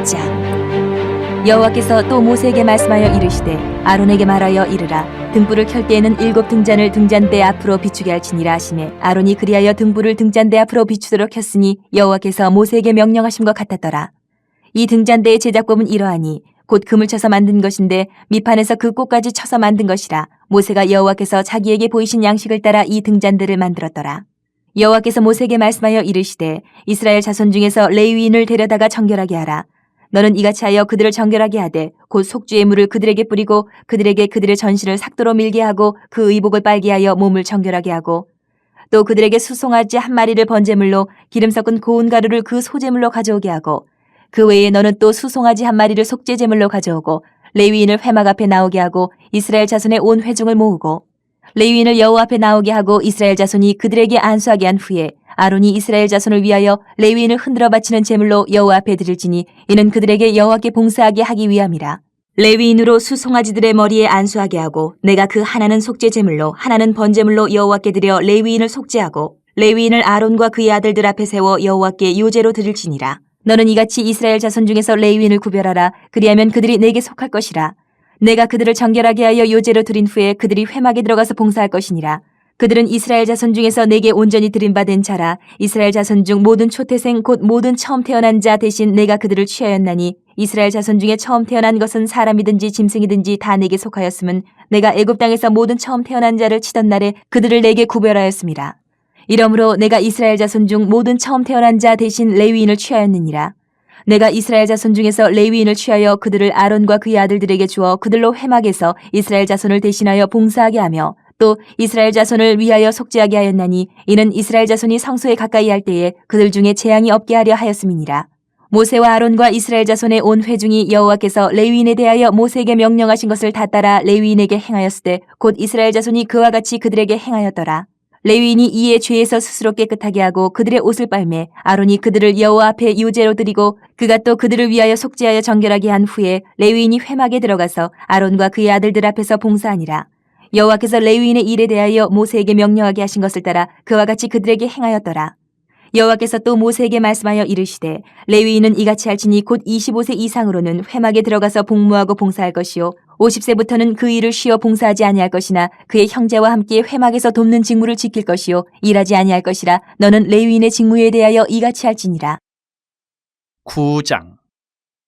6장. 여호와께서 또 모세에게 말씀하여 이르시되 아론에게 말하여 이르라. 등불을 켤 때에는 7 등잔을 등잔대 앞으로 비추게 할지니라 하시매 아론이 그리하여 등불을 등잔대 앞으로 비추도록 켰으니 여호와께서 모세에게 명령하신 것 같았더라. 이 등잔대의 제작법은 이러하니 곧 금을 쳐서 만든 것인데 밑판에서 그 꽃까지 쳐서 만든 것이라. 모세가 여호와께서 자기에게 보이신 양식을 따라 이 등잔대를 만들었더라. 여호와께서 모세에게 말씀하여 이르시되 이스라엘 자손 중에서 레위인을 데려다가 정결하게 하라. 너는 이같이 하여 그들을 정결하게 하되 곧 속주의 물을 그들에게 뿌리고 그들에게 그들의 전신을 삭도로 밀게 하고 그 의복을 빨게 하여 몸을 정결하게 하고 또 그들에게 수송아지 1마리를 번제물로 기름 섞은 고운 가루를 그 소제물로 가져오게 하고 그 외에 너는 또 수송아지 1마리를 속죄제물로 가져오고 레위인을 회막 앞에 나오게 하고 이스라엘 자손의 온 회중을 모으고 레위인을 여호와 앞에 나오게 하고 이스라엘 자손이 그들에게 안수하게 한 후에 아론이 이스라엘 자손을 위하여 레위인을 흔들어 바치는 제물로 여호와 앞에 드릴지니 이는 그들에게 여호와께 봉사하게 하기 위함이라. 레위인으로 수송아지들의 머리에 안수하게 하고 내가 그 하나는 속죄 제물로 하나는 번제물로 여호와께 드려 레위인을 속죄하고 레위인을 아론과 그의 아들들 앞에 세워 여호와께 요제로 드릴지니라. 너는 이같이 이스라엘 자손 중에서 레위인을 구별하라. 그리하면 그들이 내게 속할 것이라. 내가 그들을 정결하게 하여 요제로 드린 후에 그들이 회막에 들어가서 봉사할 것이니라. 그들은 이스라엘 자손 중에서 내게 온전히 드림받은 자라. 이스라엘 자손 중 모든 초태생 곧 모든 처음 태어난 자 대신 내가 그들을 취하였나니 이스라엘 자손 중에 처음 태어난 것은 사람이든지 짐승이든지 다 내게 속하였음은 내가 애굽 땅에서 모든 처음 태어난 자를 치던 날에 그들을 내게 구별하였음이라. 이러므로 내가 이스라엘 자손 중 모든 처음 태어난 자 대신 레위인을 취하였느니라. 내가 이스라엘 자손 중에서 레위인을 취하여 그들을 아론과 그의 아들들에게 주어 그들로 회막에서 이스라엘 자손을 대신하여 봉사하게 하며 또 이스라엘 자손을 위하여 속죄하게 하였나니 이는 이스라엘 자손이 성소에 가까이 할 때에 그들 중에 재앙이 없게 하려 하였음이니라. 모세와 아론과 이스라엘 자손의 온 회중이 여호와께서 레위인에 대하여 모세에게 명령하신 것을 다 따라 레위인에게 행하였으되 곧 이스라엘 자손이 그와 같이 그들에게 행하였더라. 레위인이 이에 죄에서 스스로 깨끗하게 하고 그들의 옷을 빨매 아론이 그들을 여호와 앞에 유제로 드리고 그가 또 그들을 위하여 속죄하여 정결하게 한 후에 레위인이 회막에 들어가서 아론과 그의 아들들 앞에서 봉사하니라. 여호와께서 레위인의 일에 대하여 모세에게 명령하게 하신 것을 따라 그와 같이 그들에게 행하였더라. 여호와께서 또 모세에게 말씀하여 이르시되 레위인은 이같이 할지니 곧 25세 이상으로는 회막에 들어가서 복무하고 봉사할 것이요 50세부터는 그 일을 쉬어 봉사하지 아니할 것이나 그의 형제와 함께 회막에서 돕는 직무를 지킬 것이요 일하지 아니할 것이라. 너는 레위인의 직무에 대하여 이같이 할지니라. 9장.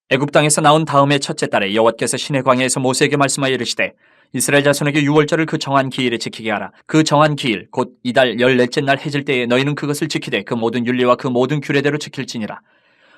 애굽 땅에서 나온 다음의 첫째 달에 여호와께서 시내 광야에서 모세에게 말씀하여 이르시되 이스라엘 자손에게 유월절을 그 정한 기일에 지키게 하라. 그 정한 기일 곧 이달 14째 날 해질 때에 너희는 그것을 지키되 그 모든 율례와 그 모든 규례대로 지킬지니라.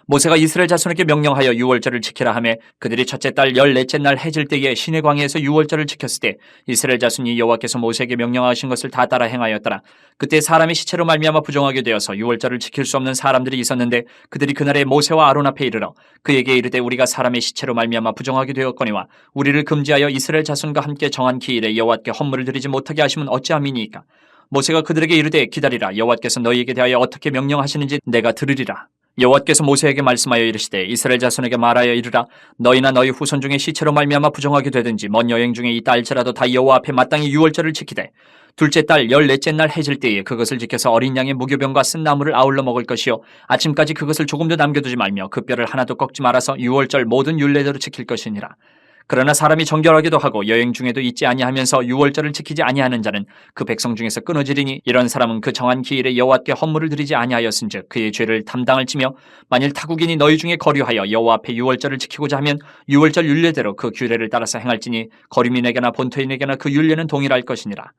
모세가 이스라엘 자손에게 명령하여 유월절을 지키라 하매 그들이 첫째 달 14째 날 해질 때에 시내 광야에서 유월절을 지켰을 때 이스라엘 자손이 여호와께서 모세에게 명령하신 것을 다 따라 행하였더라. 그때 사람이 시체로 말미암아 부정하게 되어서 유월절을 지킬 수 없는 사람들이 있었는데 그들이 그날에 모세와 아론 앞에 이르러 그에게 이르되 우리가 사람의 시체로 말미암아 부정하게 되었거니와 우리를 금지하여 이스라엘 자손과 함께 정한 기일에 여호와께 헌물을 드리지 못하게 하시면 어찌함이니이까. 모세가 그들에게 이르되 기다리라. 여호와께서 너희에게 대하여 어떻게 명령하시는지 내가 들으리라. 여호와께서 모세에게 말씀하여 이르시되 이스라엘 자손에게 말하여 이르라. 너희나 너희 후손 중에 시체로 말미암아 부정하게 되든지 먼 여행 중에 있다 할지라도 다 여호와 앞에 마땅히 유월절을 지키되 둘째 달 14째 날 해질 때에 그것을 지켜서 어린 양의 무교병과 쓴 나물을 아울러 먹을 것이요 아침까지 그것을 조금도 남겨두지 말며 그 뼈를 하나도 꺾지 말아서 유월절 모든 율례대로 지킬 것이니라. 그러나 사람이 정결하기도 하고 여행 중에도 있지 아니하면서 유월절을 지키지 아니하는 자는 그 백성 중에서 끊어지리니 이런 사람은 그 정한 기일에 여호와께 헌물을 드리지 아니하였은즉 그의 죄를 담당할지며 만일 타국인이 너희 중에 거류하여 여호와 앞에 유월절을 지키고자 하면 유월절 율례대로 그 규례를 따라서 행할지니 거류민에게나 본토인에게나 그 율례는 동일할 것이니라.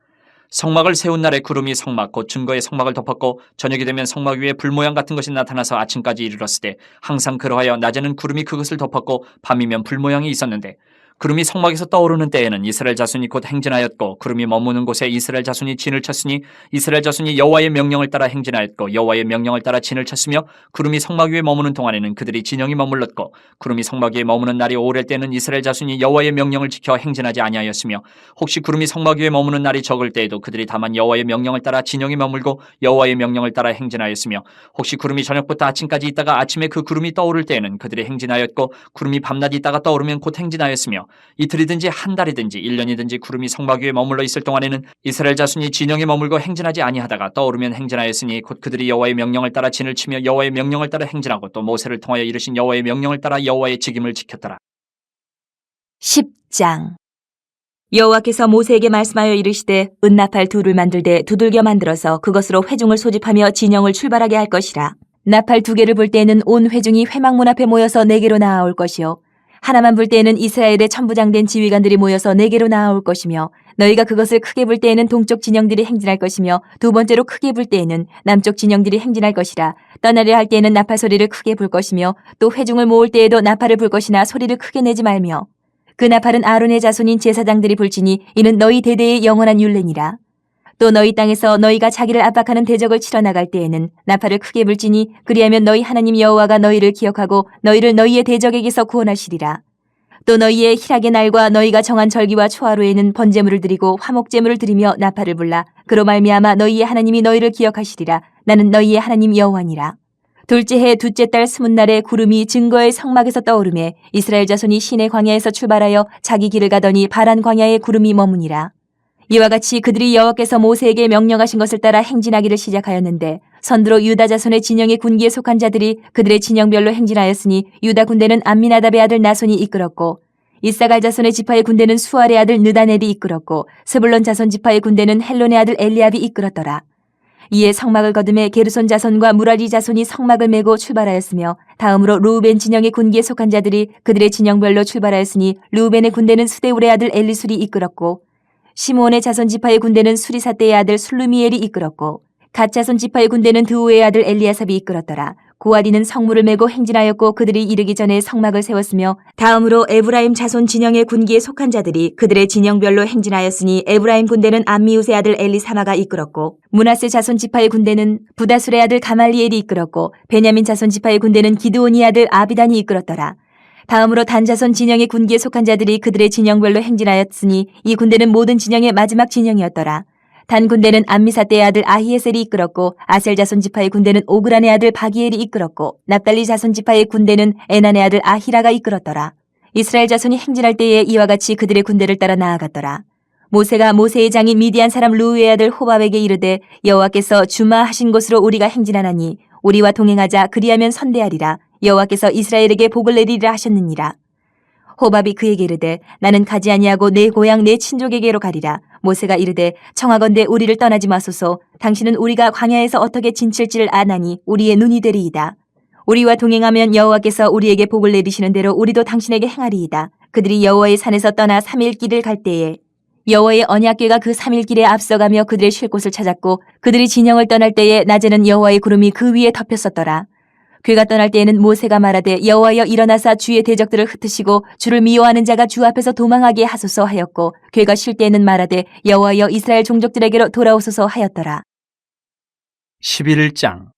성막을 세운 날에 구름이 성막 곧 증거의 성막을 덮었고 저녁이 되면 성막 위에 불 모양 같은 것이 나타나서 아침까지 이르렀을 때 항상 그러하여 낮에는 구름이 그것을 덮었고 밤이면 불 모양이 있었는데 구름이 성막에서 떠오르는 때에는 이스라엘 자손이 곧 행진하였고 구름이 머무는 곳에 이스라엘 자손이 진을 쳤으니 이스라엘 자손이 여호와의 명령을 따라 행진하였고 여호와의 명령을 따라 진을 쳤으며 구름이 성막 위에 머무는 동안에는 그들이 진영이 머물렀고 구름이 성막 위에 머무는 날이 오래 때는 이스라엘 자손이 여호와의 명령을 지켜 행진하지 아니하였으며 혹시 구름이 성막 위에 머무는 날이 적을 때에도 그들이 다만 여호와의 명령을 따라 진영이 머물고 여호와의 명령을 따라 행진하였으며 혹시 구름이 저녁부터 아침까지 있다가 아침에 그 구름이 떠오를 때에는 그들이 행진하였고 구름이 밤낮 있다가 떠오르면 곧 행진하였으며 이틀이든지 한 달이든지 1년이든지 구름이 성막 위에 머물러 있을 동안에는 이스라엘 자손이 진영에 머물고 행진하지 아니하다가 떠오르면 행진하였으니 곧 그들이 여호와의 명령을 따라 진을 치며 여호와의 명령을 따라 행진하고 또 모세를 통하여 이르신 여호와의 명령을 따라 여호와의 직임을 지켰더라. 10장. 여호와께서 모세에게 말씀하여 이르시되 은나팔 둘을 만들되 두들겨 만들어서 그것으로 회중을 소집하며 진영을 출발하게 할 것이라. 나팔 2개를 불 때에는 온 회중이 회막문 앞에 모여서 내게로 나아올 것이요 하나만 불 때에는 이스라엘의 천부장된 지휘관들이 모여서 내게로 나아올 것이며 너희가 그것을 크게 불 때에는 동쪽 진영들이 행진할 것이며 두 번째로 크게 불 때에는 남쪽 진영들이 행진할 것이라. 떠나려 할 때에는 나팔 소리를 크게 불 것이며 또 회중을 모을 때에도 나팔을 불 것이나 소리를 크게 내지 말며 그 나팔은 아론의 자손인 제사장들이 불지니 이는 너희 대대의 영원한 율례니라. 또 너희 땅에서 너희가 자기를 압박하는 대적을 치러 나갈 때에는 나팔을 크게 불지니 그리하면 너희 하나님 여호와가 너희를 기억하고 너희를 너희의 대적에게서 구원하시리라. 또 너희의 희락의 날과 너희가 정한 절기와 초하루에는 번제물을 드리고 화목제물을 드리며 나팔을 불라. 그로 말미암아 너희의 하나님이 너희를 기억하시리라. 나는 너희의 하나님 여호와니라. 둘째 해 둘째 달 스문날에 구름이 증거의 성막에서 떠오르매 이스라엘 자손이 시내 광야에서 출발하여 자기 길을 가더니 바란 광야에 구름이 머무니라. 이와 같이 그들이 여호와께서 모세에게 명령하신 것을 따라 행진하기를 시작하였는데 선두로 유다 자손의 진영의 군기에 속한 자들이 그들의 진영별로 행진하였으니 유다 군대는 암미나답의 아들 나손이 이끌었고 이사갈 자손의 지파의 군대는 수알의 아들 느다넬이 이끌었고 스불론 자손 지파의 군대는 헬론의 아들 엘리압이 이끌었더라. 이에 성막을 거두매 게르손 자손과 무라리 자손이 성막을 메고 출발하였으며 다음으로 루우벤 진영의 군기에 속한 자들이 그들의 진영별로 출발하였으니 루우벤의 군대는 스데울의 아들 엘리술이 이끌었고 시므온의 자손 지파의 군대는 수리사떼의 아들 술루미엘이 이끌었고 갓 자손 지파의 군대는 드우의 아들 엘리아삽이 이끌었더라. 고아디는 성물을 메고 행진하였고 그들이 이르기 전에 성막을 세웠으며 다음으로 에브라임 자손 진영의 군기에 속한 자들이 그들의 진영별로 행진하였으니 에브라임 군대는 암미우스의 아들 엘리사마가 이끌었고 므낫세 자손 지파의 군대는 부다술의 아들 가말리엘이 이끌었고 베냐민 자손 지파의 군대는 기드온의 아들 아비단이 이끌었더라. 다음으로 단 자손 진영의 군기에 속한 자들이 그들의 진영별로 행진하였으니 이 군대는 모든 진영의 마지막 진영이었더라. 단 군대는 암미사떼의 아들 아히에셀이 이끌었고 아셀 자손 지파의 군대는 오그란의 아들 바기엘이 이끌었고 납달리 자손 지파의 군대는 에난의 아들 아히라가 이끌었더라. 이스라엘 자손이 행진할 때에 이와 같이 그들의 군대를 따라 나아갔더라. 모세가 모세의 장인 미디안 사람 루우의 아들 호밥에게 이르되 여호와께서 주마하신 곳으로 우리가 행진하나니 우리와 동행하자. 그리하면 선대하리라. 여호와께서 이스라엘에게 복을 내리리라 하셨느니라. 호밥이 그에게 이르되 나는 가지 아니하고 내 고향 내 친족에게로 가리라. 모세가 이르되 청하건대 우리를 떠나지 마소서. 당신은 우리가 광야에서 어떻게 진칠지를 아나니 우리의 눈이 되리이다. 우리와 동행하면 여호와께서 우리에게 복을 내리시는 대로 우리도 당신에게 행하리이다. 그들이 여호와의 산에서 떠나 3일 길을 갈 때에 여호와의 언약궤가 그 3일 길에 앞서가며 그들의 쉴 곳을 찾았고 그들이 진영을 떠날 때에 낮에는 여호와의 구름이 그 위에 덮였었더라. 괴가 떠날 때에는 모세가 말하되 여호와여 일어나사 주의 대적들을 흩으시고 주를 미워하는 자가 주 앞에서 도망하게 하소서 하였고 괴가 쉴 때에는 말하되 여호와여 이스라엘 종족들에게로 돌아오소서 하였더라. 11장.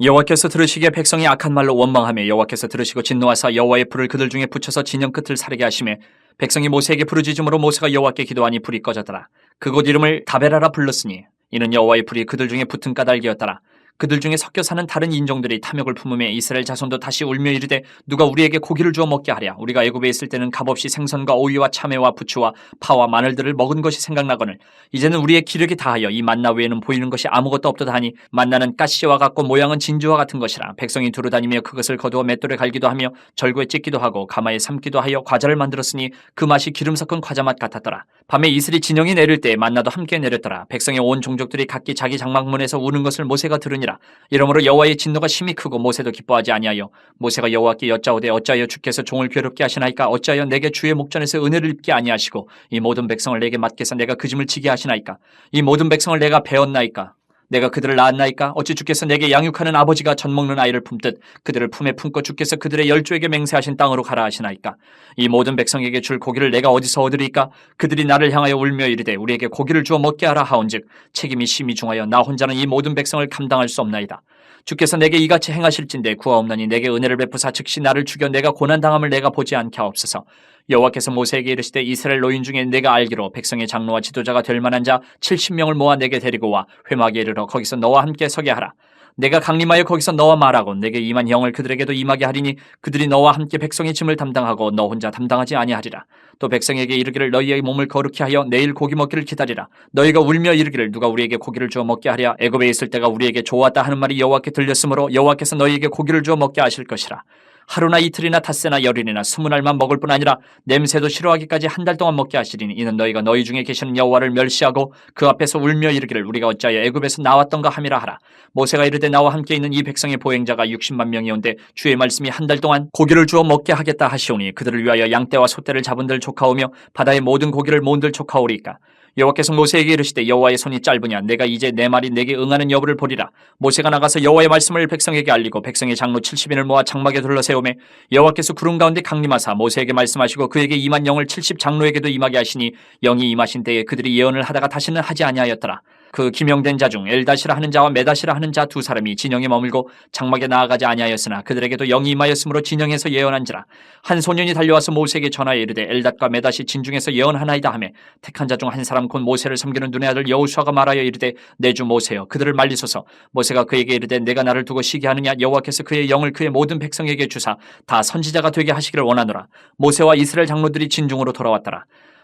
여호와께서 들으시기에 백성이 악한 말로 원망하며 여호와께서 들으시고 진노하사 여호와의 불을 그들 중에 붙여서 진영 끝을 사르게 하시매 백성이 모세에게 부르짖음으로 모세가 여호와께 기도하니 불이 꺼졌더라. 그곳 이름을 다베라라 불렀으니 이는 여호와의 불이 그들 중에 붙은 까닭이었더라. 그들 중에 섞여 사는 다른 인종들이 탐욕을 품으며 이스라엘 자손도 다시 울며 이르되 누가 우리에게 고기를 주어 먹게 하랴. 우리가 애굽에 있을 때는 값없이 생선과 오이와 참외와 부추와 파와 마늘들을 먹은 것이 생각나거늘 이제는 우리의 기력이 다하여 이 만나 외에는 보이는 것이 아무것도 없도다 하니 만나는 가시와 같고 모양은 진주와 같은 것이라. 백성이 두루다니며 그것을 거두어 맷돌에 갈기도 하며 절구에 찢기도 하고 가마에 삶기도 하여 과자를 만들었으니 그 맛이 기름 섞은 과자 맛 같았더라. 밤에 이슬이 진영이 내릴 때 만나도 함께 내렸더라. 백성의 온 종족들이 각기 자기 장막문에서 우는 것을 모세가 들으니 이러므로 여호와의 진노가 심히 크고 모세도 기뻐하지 아니하여 모세가 여호와께 여짜오되 어찌하여 주께서 종을 괴롭게 하시나이까. 어찌하여 내게 주의 목전에서 은혜를 입게 아니하시고 이 모든 백성을 내게 맡겨서 내가 그 짐을 지게 하시나이까. 이 모든 백성을 내가 배웠나이까. 내가 그들을 낳았나이까. 어찌 주께서 내게 양육하는 아버지가 젖 먹는 아이를 품듯 그들을 품에 품고 주께서 그들의 열조에게 맹세하신 땅으로 가라 하시나이까. 이 모든 백성에게 줄 고기를 내가 어디서 얻으리까. 그들이 나를 향하여 울며 이르되 우리에게 고기를 주어 먹게 하라 하온즉 책임이 심히 중하여 나 혼자는 이 모든 백성을 감당할 수 없나이다. 주께서 내게 이같이 행하실진대 구하옵나니 내게 은혜를 베푸사 즉시 나를 죽여 내가 고난당함을 내가 보지 않게 하옵소서. 여호와께서 모세에게 이르시되 이스라엘 노인 중에 내가 알기로 백성의 장로와 지도자가 될 만한 자 70명을 모아 내게 데리고 와 회막에 이르러 거기서 너와 함께 서게 하라. 내가 강림하여 거기서 너와 말하고 내게 임한 영을 그들에게도 임하게 하리니 그들이 너와 함께 백성의 짐을 담당하고 너 혼자 담당하지 아니하리라. 또 백성에게 이르기를 너희의 몸을 거룩히 하여 내일 고기 먹기를 기다리라. 너희가 울며 이르기를 누가 우리에게 고기를 주어 먹게 하랴. 애굽에 있을 때가 우리에게 좋았다 하는 말이 여호와께 들렸으므로 여호와께서 너희에게 고기를 주어 먹게 하실 것이라. 하루나 이틀이나 닷새나 열흘이나 20날만 먹을 뿐 아니라 냄새도 싫어하기까지 한 달 동안 먹게 하시리니 이는 너희가 너희 중에 계시는 여호와를 멸시하고 그 앞에서 울며 이르기를 우리가 어찌하여 애굽에서 나왔던가 함이라 하라. 모세가 이르되 나와 함께 있는 이 백성의 보행자가 60만 명이온데 주의 말씀이 한 달 동안 고기를 주어 먹게 하겠다 하시오니 그들을 위하여 양떼와 소떼를 잡은들 족하오며 바다의 모든 고기를 모은들 족하오리까. 여호와께서 모세에게 이르시되 여호와의 손이 짧으냐 내가 이제 내 말이 내게 응하는 여부를 보리라. 모세가 나가서 여호와의 말씀을 백성에게 알리고 백성의 장로 70인을 모아 장막에 둘러세우매 여호와께서 구름 가운데 강림하사 모세에게 말씀하시고 그에게 임한 영을 70 장로에게도 임하게 하시니 영이 임하신 때에 그들이 예언을 하다가 다시는 하지 아니하였더라. 그 기명된 자 중 엘다시라 하는 자와 메다시라 하는 자 두 사람이 진영에 머물고 장막에 나아가지 아니하였으나 그들에게도 영이 임하였으므로 진영에서 예언한지라. 한 소년이 달려와서 모세에게 전하여 이르되 엘닷과 메다시 진중에서 예언하나이다 하매 택한 자 중 한 사람 곧 모세를 섬기는 눈의 아들 여호수아가 말하여 이르되 내 주 모세여 그들을 말리소서. 모세가 그에게 이르되 내가 나를 두고 시기 하느냐. 여호와께서 그의 영을 그의 모든 백성에게 주사 다 선지자가 되게 하시기를 원하노라. 모세와 이스라엘 장로들이 진중으로 돌아왔더라.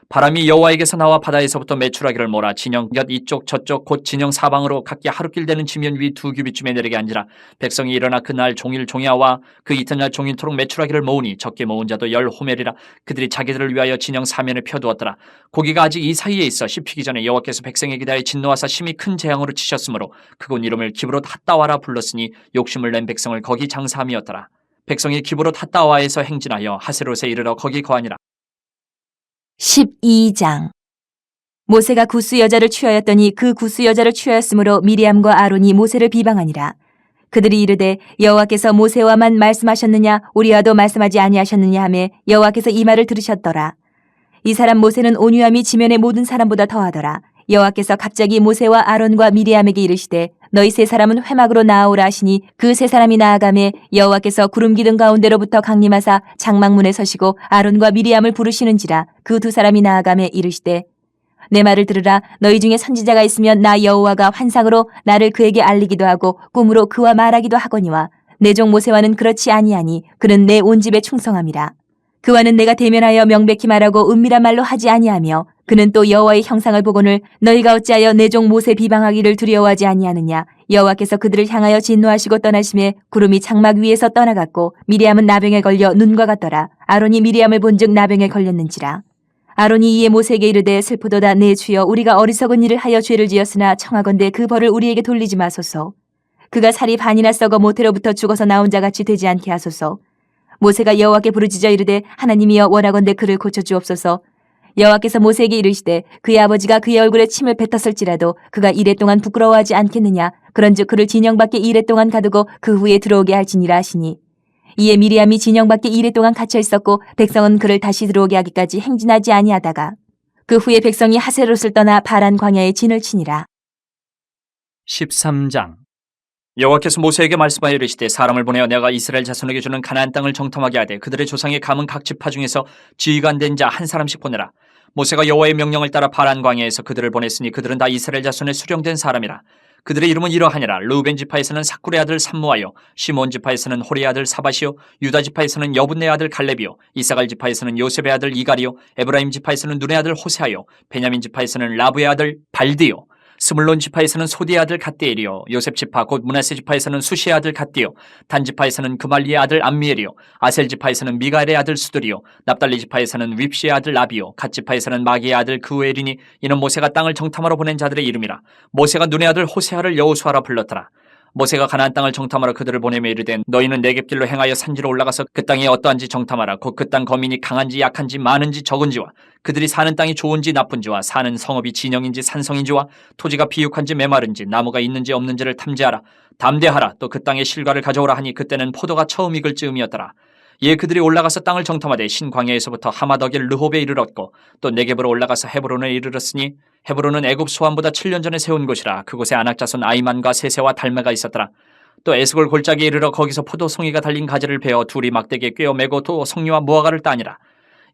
바람이 여호와에게서 나와 바다에서부터 메추라기를 몰아 진영 곁 이쪽 저쪽 곧 진영 사방으로 각기 하루길 되는 지면 위 2규빗쯤에 내리게 한지라. 백성이 일어나 그날 종일 종야와 그 이튿날 종일토록 메추라기를 모으니 적게 모은 자도 10호멜이라. 그들이 자기들을 위하여 진영 사면에 펴두었더라. 고기가 아직 이 사이에 있어 씹히기 전에 여호와께서 백성에게 대하여 진노하사 심히 큰 재앙으로 치셨으므로 그곳 이름을 기브롯 핫다와라 불렀으니 욕심을 낸 백성을 거기 장사함이었더라. 백성이 기브롯 핫다와에서 행진하여 하세롯에 이르러 거기 거하니라. 12장. 모세가 구스 여자를 취하였더니 그 구스 여자를 취하였으므로 미리암과 아론이 모세를 비방하니라. 그들이 이르되 여호와께서 모세와만 말씀하셨느냐 우리와도 말씀하지 아니하셨느냐 하매 여호와께서 이 말을 들으셨더라. 이 사람 모세는 온유함이 지면의 모든 사람보다 더하더라. 여호와께서 갑자기 모세와 아론과 미리암에게 이르시되 너희 세 사람은 회막으로 나아오라 하시니 그 세 사람이 나아가매 여호와께서 구름 기둥 가운데로부터 강림하사 장막문에 서시고 아론과 미리암을 부르시는지라. 그 두 사람이 나아가매 이르시되 내 말을 들으라. 너희 중에 선지자가 있으면 나 여호와가 환상으로 나를 그에게 알리기도 하고 꿈으로 그와 말하기도 하거니와 내 종 모세와는 그렇지 아니하니 그는 내 온 집에 충성함이라. 그와는 내가 대면하여 명백히 말하고 은밀한 말로 하지 아니하며 그는 또 여호와의 형상을 보거늘 너희가 어찌하여 내 종 모세 비방하기를 두려워하지 아니하느냐. 여호와께서 그들을 향하여 진노하시고 떠나심에 구름이 장막 위에서 떠나갔고 미리암은 나병에 걸려 눈과 같더라. 아론이 미리암을 본즉 나병에 걸렸는지라. 아론이 이에 모세에게 이르되 슬프도다 내 주여 우리가 어리석은 일을 하여 죄를 지었으나 청하건대 그 벌을 우리에게 돌리지 마소서. 그가 살이 반이나 썩어 모태로부터 죽어서 나온 자같이 되지 않게 하소서. 모세가 여호와께 부르짖어 이르되 하나님이여 원하건대 그를 고쳐주옵소서. 여호와께서 모세에게 이르시되 그의 아버지가 그의 얼굴에 침을 뱉었을지라도 그가 이레 동안 부끄러워하지 않겠느냐. 그런즉 그를 진영 밖에 이레 동안 가두고 그 후에 들어오게 할지니라 하시니 이에 미리암이 진영 밖에 이레 동안 갇혀 있었고 백성은 그를 다시 들어오게 하기까지 행진하지 아니하다가 그 후에 백성이 하세롯을 떠나 바란 광야에 진을 치니라. 13장. 여호와께서 모세에게 말씀하여 이르시되 사람을 보내어 내가 이스라엘 자손에게 주는 가나안 땅을 정탐하게 하되 그들의 조상의 감은 각 지파 중에서 지휘관 된 자 한 사람씩 보내라. 모세가 여호와의 명령을 따라 바란 광야에서 그들을 보냈으니 그들은 다 이스라엘 자손의 수령된 사람이라. 그들의 이름은 이러하니라. 르우벤 지파에서는 삭굴의 아들 삼무아요, 시몬 지파에서는 호리의 아들 사바시요, 유다 지파에서는 여분네 아들 갈렙이요, 이사갈 지파에서는 요셉의 아들 이갈이요, 에브라임 지파에서는 눈의 아들 호세아요, 베냐민 지파에서는 라브의 아들 발디요, 스물론 지파에서는 소디의 아들 갓디엘이요, 요셉 지파 곧 므낫세 지파에서는 수시의 아들 갓디요, 단 지파에서는 그말리의 아들 암미엘이요, 아셀 지파에서는 미가엘의 아들 수들이요, 납달리 지파에서는 윕시의 아들 라비요, 갓 지파에서는 마기의 아들 그우엘이니 이는 모세가 땅을 정탐하러 보낸 자들의 이름이라. 모세가 눈의 아들 호세아를 여호수아라 불렀더라. 모세가 가나안 땅을 정탐하러 그들을 보내며 이르되 너희는 네겝길로 행하여 산지로 올라가서 그 땅이 어떠한지 정탐하라. 곧 그 땅 거민이 강한지 약한지 많은지 적은지와 그들이 사는 땅이 좋은지 나쁜지와 사는 성읍이 진영인지 산성인지와 토지가 비육한지 메마른지 나무가 있는지 없는지를 탐지하라. 담대하라. 또 그 땅의 실과를 가져오라 하니 그때는 포도가 처음 익을 즈음이었더라. 이에 그들이 올라가서 땅을 정탐하되 신광야에서부터 하마더길 르홉에 이르렀고 또 네겝으로 올라가서 헤브론에 이르렀으니 헤브론은 애굽 소환보다 7년 전에 세운 곳이라. 그곳에 아낙 자손 아이만과 세세와 달메가 있었더라. 또 에스골 골짜기에 이르러 거기서 포도송이가 달린 가지를 베어 둘이 막대기에 꿰어 매고 또 송이와 무화과를 따니라.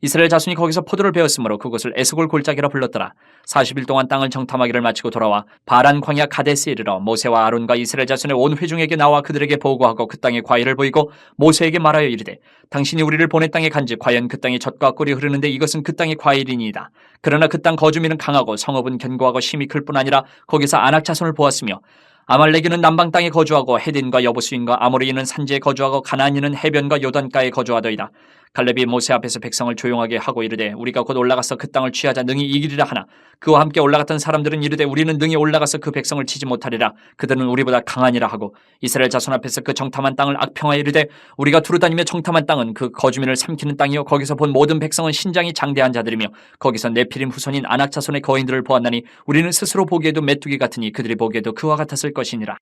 이스라엘 자손이 거기서 포도를 베었으므로 그곳을 에스골 골짜기라 불렀더라. 40일 동안 땅을 정탐하기를 마치고 돌아와 바란 광야 가데스에 이르러 모세와 아론과 이스라엘 자손의 온 회중에게 나와 그들에게 보고하고 그 땅의 과일을 보이고 모세에게 말하여 이르되 당신이 우리를 보낸 땅에 간즉 과연 그 땅이 젖과 꿀이 흐르는데 이것은 그 땅의 과일이니이다. 그러나 그 땅 거주민은 강하고 성읍은 견고하고 힘이 클 뿐 아니라 거기서 아낙 자손을 보았으며 아말렉인은 남방 땅에 거주하고 헤딘과 여부수인과 아모리인은 산지에 거주하고 가나안인은 해변과 요단가에 거주하더이다. 갈렙이 모세 앞에서 백성을 조용하게 하고 이르되 우리가 곧 올라가서 그 땅을 취하자 능히 이기리라 하나 그와 함께 올라갔던 사람들은 이르되 우리는 능히 올라가서 그 백성을 치지 못하리라. 그들은 우리보다 강하니라 하고 이스라엘 자손 앞에서 그 정탐한 땅을 악평하여 이르되 우리가 두루다니며 정탐한 땅은 그 거주민을 삼키는 땅이요 거기서 본 모든 백성은 신장이 장대한 자들이며 거기서 네피림 후손인 아낙 자손의 거인들을 보았나니 우리는 스스로 보기에도 메뚜기 같으니 그들이 보기에도 그와 같았을 것이니라.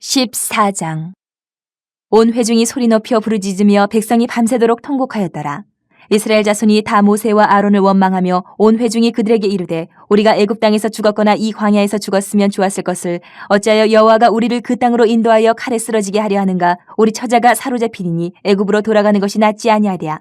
14장. 온 회중이 소리 높여 부르짖으며 백성이 밤새도록 통곡하였더라. 이스라엘 자손이 다 모세와 아론을 원망하며 온 회중이 그들에게 이르되 우리가 애굽 땅에서 죽었거나 이 광야에서 죽었으면 좋았을 것을 어찌하여 여호와가 우리를 그 땅으로 인도하여 칼에 쓰러지게 하려 하는가. 우리 처자가 사로잡히리니 애굽으로 돌아가는 것이 낫지 아니하랴.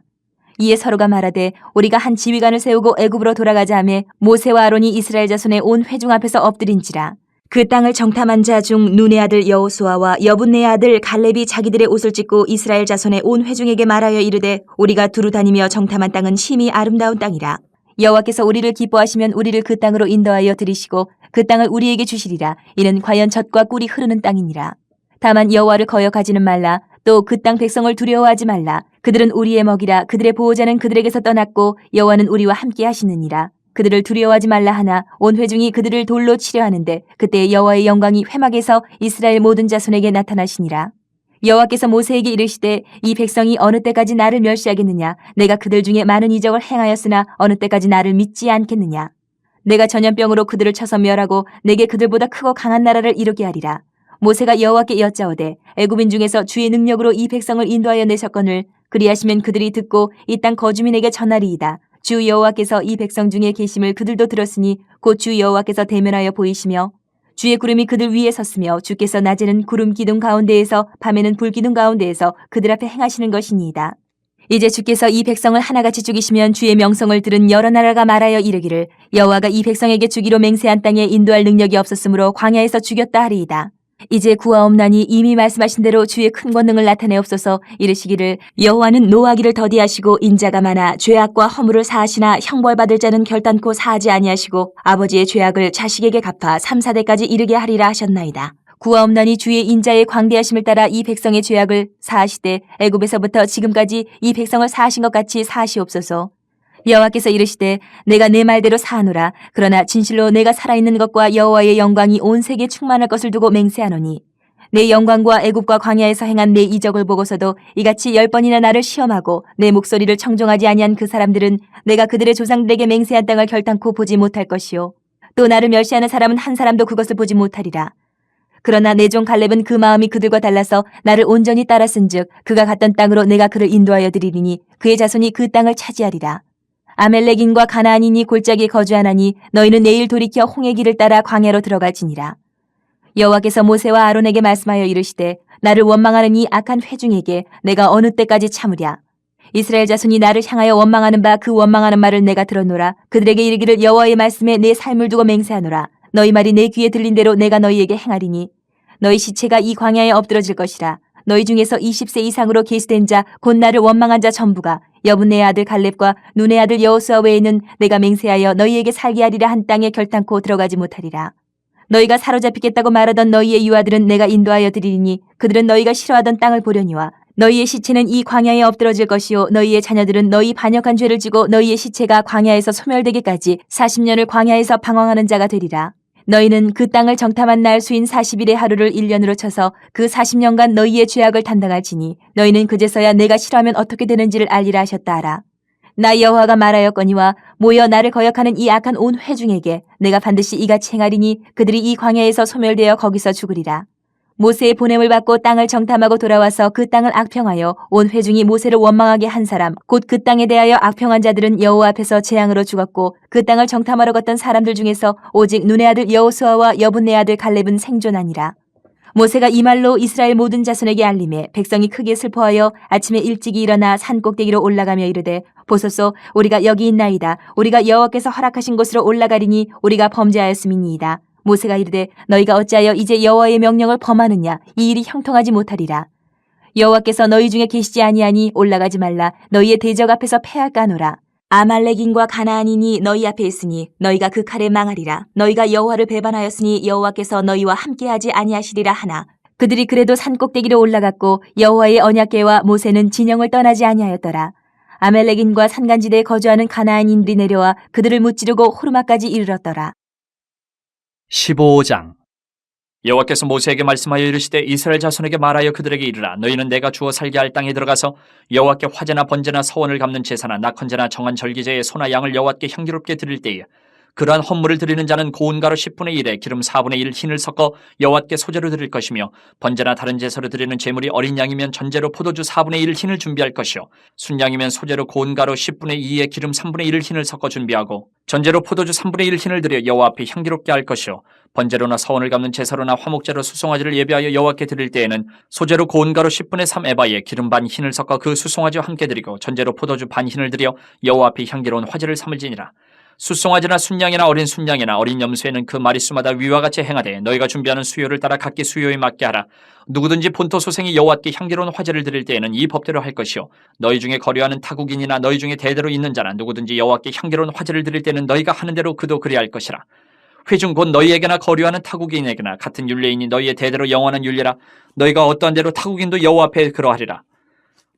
이에 서로가 말하되 우리가 한 지휘관을 세우고 애굽으로 돌아가자 하매 모세와 아론이 이스라엘 자손의 온 회중 앞에서 엎드린지라. 그 땅을 정탐한 자 중 눈의 아들 여호수아와 여분네의 아들 갈렙이 자기들의 옷을 찢고 이스라엘 자손의 온 회중에게 말하여 이르되 우리가 두루 다니며 정탐한 땅은 심히 아름다운 땅이라. 여호와께서 우리를 기뻐하시면 우리를 그 땅으로 인도하여 들이시고 그 땅을 우리에게 주시리라. 이는 과연 젖과 꿀이 흐르는 땅이니라. 다만 여호와를 거역하지는 말라. 또 그 땅 백성을 두려워하지 말라. 그들은 우리의 먹이라. 그들의 보호자는 그들에게서 떠났고 여호와는 우리와 함께 하시느니라. 그들을 두려워하지 말라 하나 온 회중이 그들을 돌로 치려 하는데 그때 여호와의 영광이 회막에서 이스라엘 모든 자손에게 나타나시니라. 여호와께서 모세에게 이르시되 이 백성이 어느 때까지 나를 멸시하겠느냐. 내가 그들 중에 많은 이적을 행하였으나 어느 때까지 나를 믿지 않겠느냐. 내가 전염병으로 그들을 쳐서 멸하고 내게 그들보다 크고 강한 나라를 이루게 하리라. 모세가 여호와께 여짜오되 애굽인 중에서 주의 능력으로 이 백성을 인도하여 내셨거늘 그리하시면 그들이 듣고 이 땅 거주민에게 전하리이다. 주 여호와께서 이 백성 중에 계심을 그들도 들었으니 곧 주 여호와께서 대면하여 보이시며 주의 구름이 그들 위에 섰으며 주께서 낮에는 구름 기둥 가운데에서 밤에는 불 기둥 가운데에서 그들 앞에 행하시는 것이니이다. 이제 주께서 이 백성을 하나같이 죽이시면 주의 명성을 들은 여러 나라가 말하여 이르기를 여호와가 이 백성에게 주기로 맹세한 땅에 인도할 능력이 없었으므로 광야에서 죽였다 하리이다. 이제 구하옵나니 이미 말씀하신 대로 주의 큰 권능을 나타내옵소서. 이르시기를 여호와는 노하기를 더디하시고 인자가 많아 죄악과 허물을 사하시나 형벌받을 자는 결단코 사하지 아니하시고 아버지의 죄악을 자식에게 갚아 3, 4대까지 이르게 하리라 하셨나이다. 구하옵나니 주의 인자의 광대하심을 따라 이 백성의 죄악을 사하시되 애굽에서부터 지금까지 이 백성을 사하신 것 같이 사하시옵소서. 여호와께서 이르시되 내가 내 말대로 사하노라. 그러나 진실로 내가 살아있는 것과 여호와의 영광이 온 세계에 충만할 것을 두고 맹세하노니 내 영광과 애굽과 광야에서 행한 내 이적을 보고서도 이같이 10번이나 나를 시험하고 내 목소리를 청종하지 아니한 그 사람들은 내가 그들의 조상들에게 맹세한 땅을 결단코 보지 못할 것이요 또 나를 멸시하는 사람은 한 사람도 그것을 보지 못하리라. 그러나 내 종 갈렙은 그 마음이 그들과 달라서 나를 온전히 따랐은즉 그가 갔던 땅으로 내가 그를 인도하여 드리리니 그의 자손이 그 땅을 차지하리라. 아멜렉인과 가나안인이 골짜기에 거주하나니 너희는 내일 돌이켜 홍해 길을 따라 광야로 들어갈지니라. 여호와께서 모세와 아론에게 말씀하여 이르시되 나를 원망하는 이 악한 회중에게 내가 어느 때까지 참으랴. 이스라엘 자손이 나를 향하여 원망하는 바 그 원망하는 말을 내가 들었노라. 그들에게 이르기를 여호와의 말씀에 내 삶을 두고 맹세하노라. 너희 말이 내 귀에 들린 대로 내가 너희에게 행하리니 너희 시체가 이 광야에 엎드러질 것이라. 너희 중에서 20세 이상으로 계수된 자 곧 나를 원망한 자 전부가 여분네의 아들 갈렙과 눈의 아들 여호수아 외에는 내가 맹세하여 너희에게 살게 하리라 한 땅에 결단코 들어가지 못하리라. 너희가 사로잡히겠다고 말하던 너희의 유아들은 내가 인도하여 드리리니 그들은 너희가 싫어하던 땅을 보려니와 너희의 시체는 이 광야에 엎드러질 것이요 너희의 자녀들은 너희 반역한 죄를 지고 너희의 시체가 광야에서 소멸되기까지 40년을 광야에서 방황하는 자가 되리라. 너희는 그 땅을 정탐한 날 수인 40일의 하루를 1년으로 쳐서 그 40년간 너희의 죄악을 담당할지니 너희는 그제서야 내가 싫어하면 어떻게 되는지를 알리라 하셨다 하라. 나 여호와가 말하였거니와 모여 나를 거역하는 이 악한 온 회중에게 내가 반드시 이같이 행하리니 그들이 이 광야에서 소멸되어 거기서 죽으리라. 모세의 보냄을 받고 땅을 정탐하고 돌아와서 그 땅을 악평하여 온 회중이 모세를 원망하게 한 사람 곧 그 땅에 대하여 악평한 자들은 여호와 앞에서 재앙으로 죽었고 그 땅을 정탐하러 갔던 사람들 중에서 오직 눈의 아들 여호수아와 여분네 아들 갈렙은 생존하니라. 모세가 이 말로 이스라엘 모든 자손에게 알림해 백성이 크게 슬퍼하여 아침에 일찍이 일어나 산 꼭대기로 올라가며 이르되 보소서 우리가 여기 있나이다. 우리가 여호와께서 허락하신 곳으로 올라가리니 우리가 범죄하였음이니이다. 모세가 이르되 너희가 어찌하여 이제 여호와의 명령을 범하느냐. 이 일이 형통하지 못하리라. 여호와께서 너희 중에 계시지 아니하니 올라가지 말라. 너희의 대적 앞에서 패할까노라. 아말렉인과 가나안인이 너희 앞에 있으니 너희가 그 칼에 망하리라. 너희가 여호와를 배반하였으니 여호와께서 너희와 함께하지 아니하시리라 하나. 그들이 그래도 산 꼭대기로 올라갔고 여호와의 언약궤와 모세는 진영을 떠나지 아니하였더라. 아말렉인과 산간지대에 거주하는 가나안인들이 내려와 그들을 무찌르고 호르마까지 이르렀더라. 15장. 여호와께서 모세에게 말씀하여 이르시되 이스라엘 자손에게 말하여 그들에게 이르라. 너희는 내가 주어 살게 할 땅에 들어가서 여호와께 화제나 번제나 서원을 갚는 제사나 낙헌제나 정한 절기제의 소나 양을 여호와께 향기롭게 드릴 때에 그러한 헌물을 드리는 자는 고운 가루 10분의 1에 기름 4분의 1 흰을 섞어 여호와께 소제로 드릴 것이며 번제나 다른 제사로 드리는 제물이 어린 양이면 전제로 포도주 4분의 1 흰을 준비할 것이요 순양이면 소제로 고운 가루 10분의 2에 기름 3분의 1 흰을 섞어 준비하고 전제로 포도주 3분의 1 흰을 드려 여호와 앞에 향기롭게 할 것이요 번제로나 서원을 갚는 제사로나 화목제로 수송아지를 예비하여 여호와께 드릴 때에는 소제로 고운 가루 10분의 3 에바에 기름 반 흰을 섞어 그 수송아지와 함께 드리고 전제로 포도주 반 흰을 드려 여호와 앞에 향기로운 화제를 삼을지니라. 수송아지나 순양이나 어린 순양이나 어린 염소에는 그 마리수마다 위와 같이 행하되 너희가 준비하는 수요를 따라 각기 수요에 맞게 하라. 누구든지 본토 소생이 여호와께 향기로운 화제를 드릴 때에는 이 법대로 할 것이요 너희 중에 거류하는 타국인이나 너희 중에 대대로 있는 자나 누구든지 여호와께 향기로운 화제를 드릴 때는 너희가 하는 대로 그도 그리할 것이라. 회중 곧 너희에게나 거류하는 타국인에게나 같은 율례이니 너희의 대대로 영원한 율례라. 너희가 어떠한 대로 타국인도 여호와 앞에 그러하리라.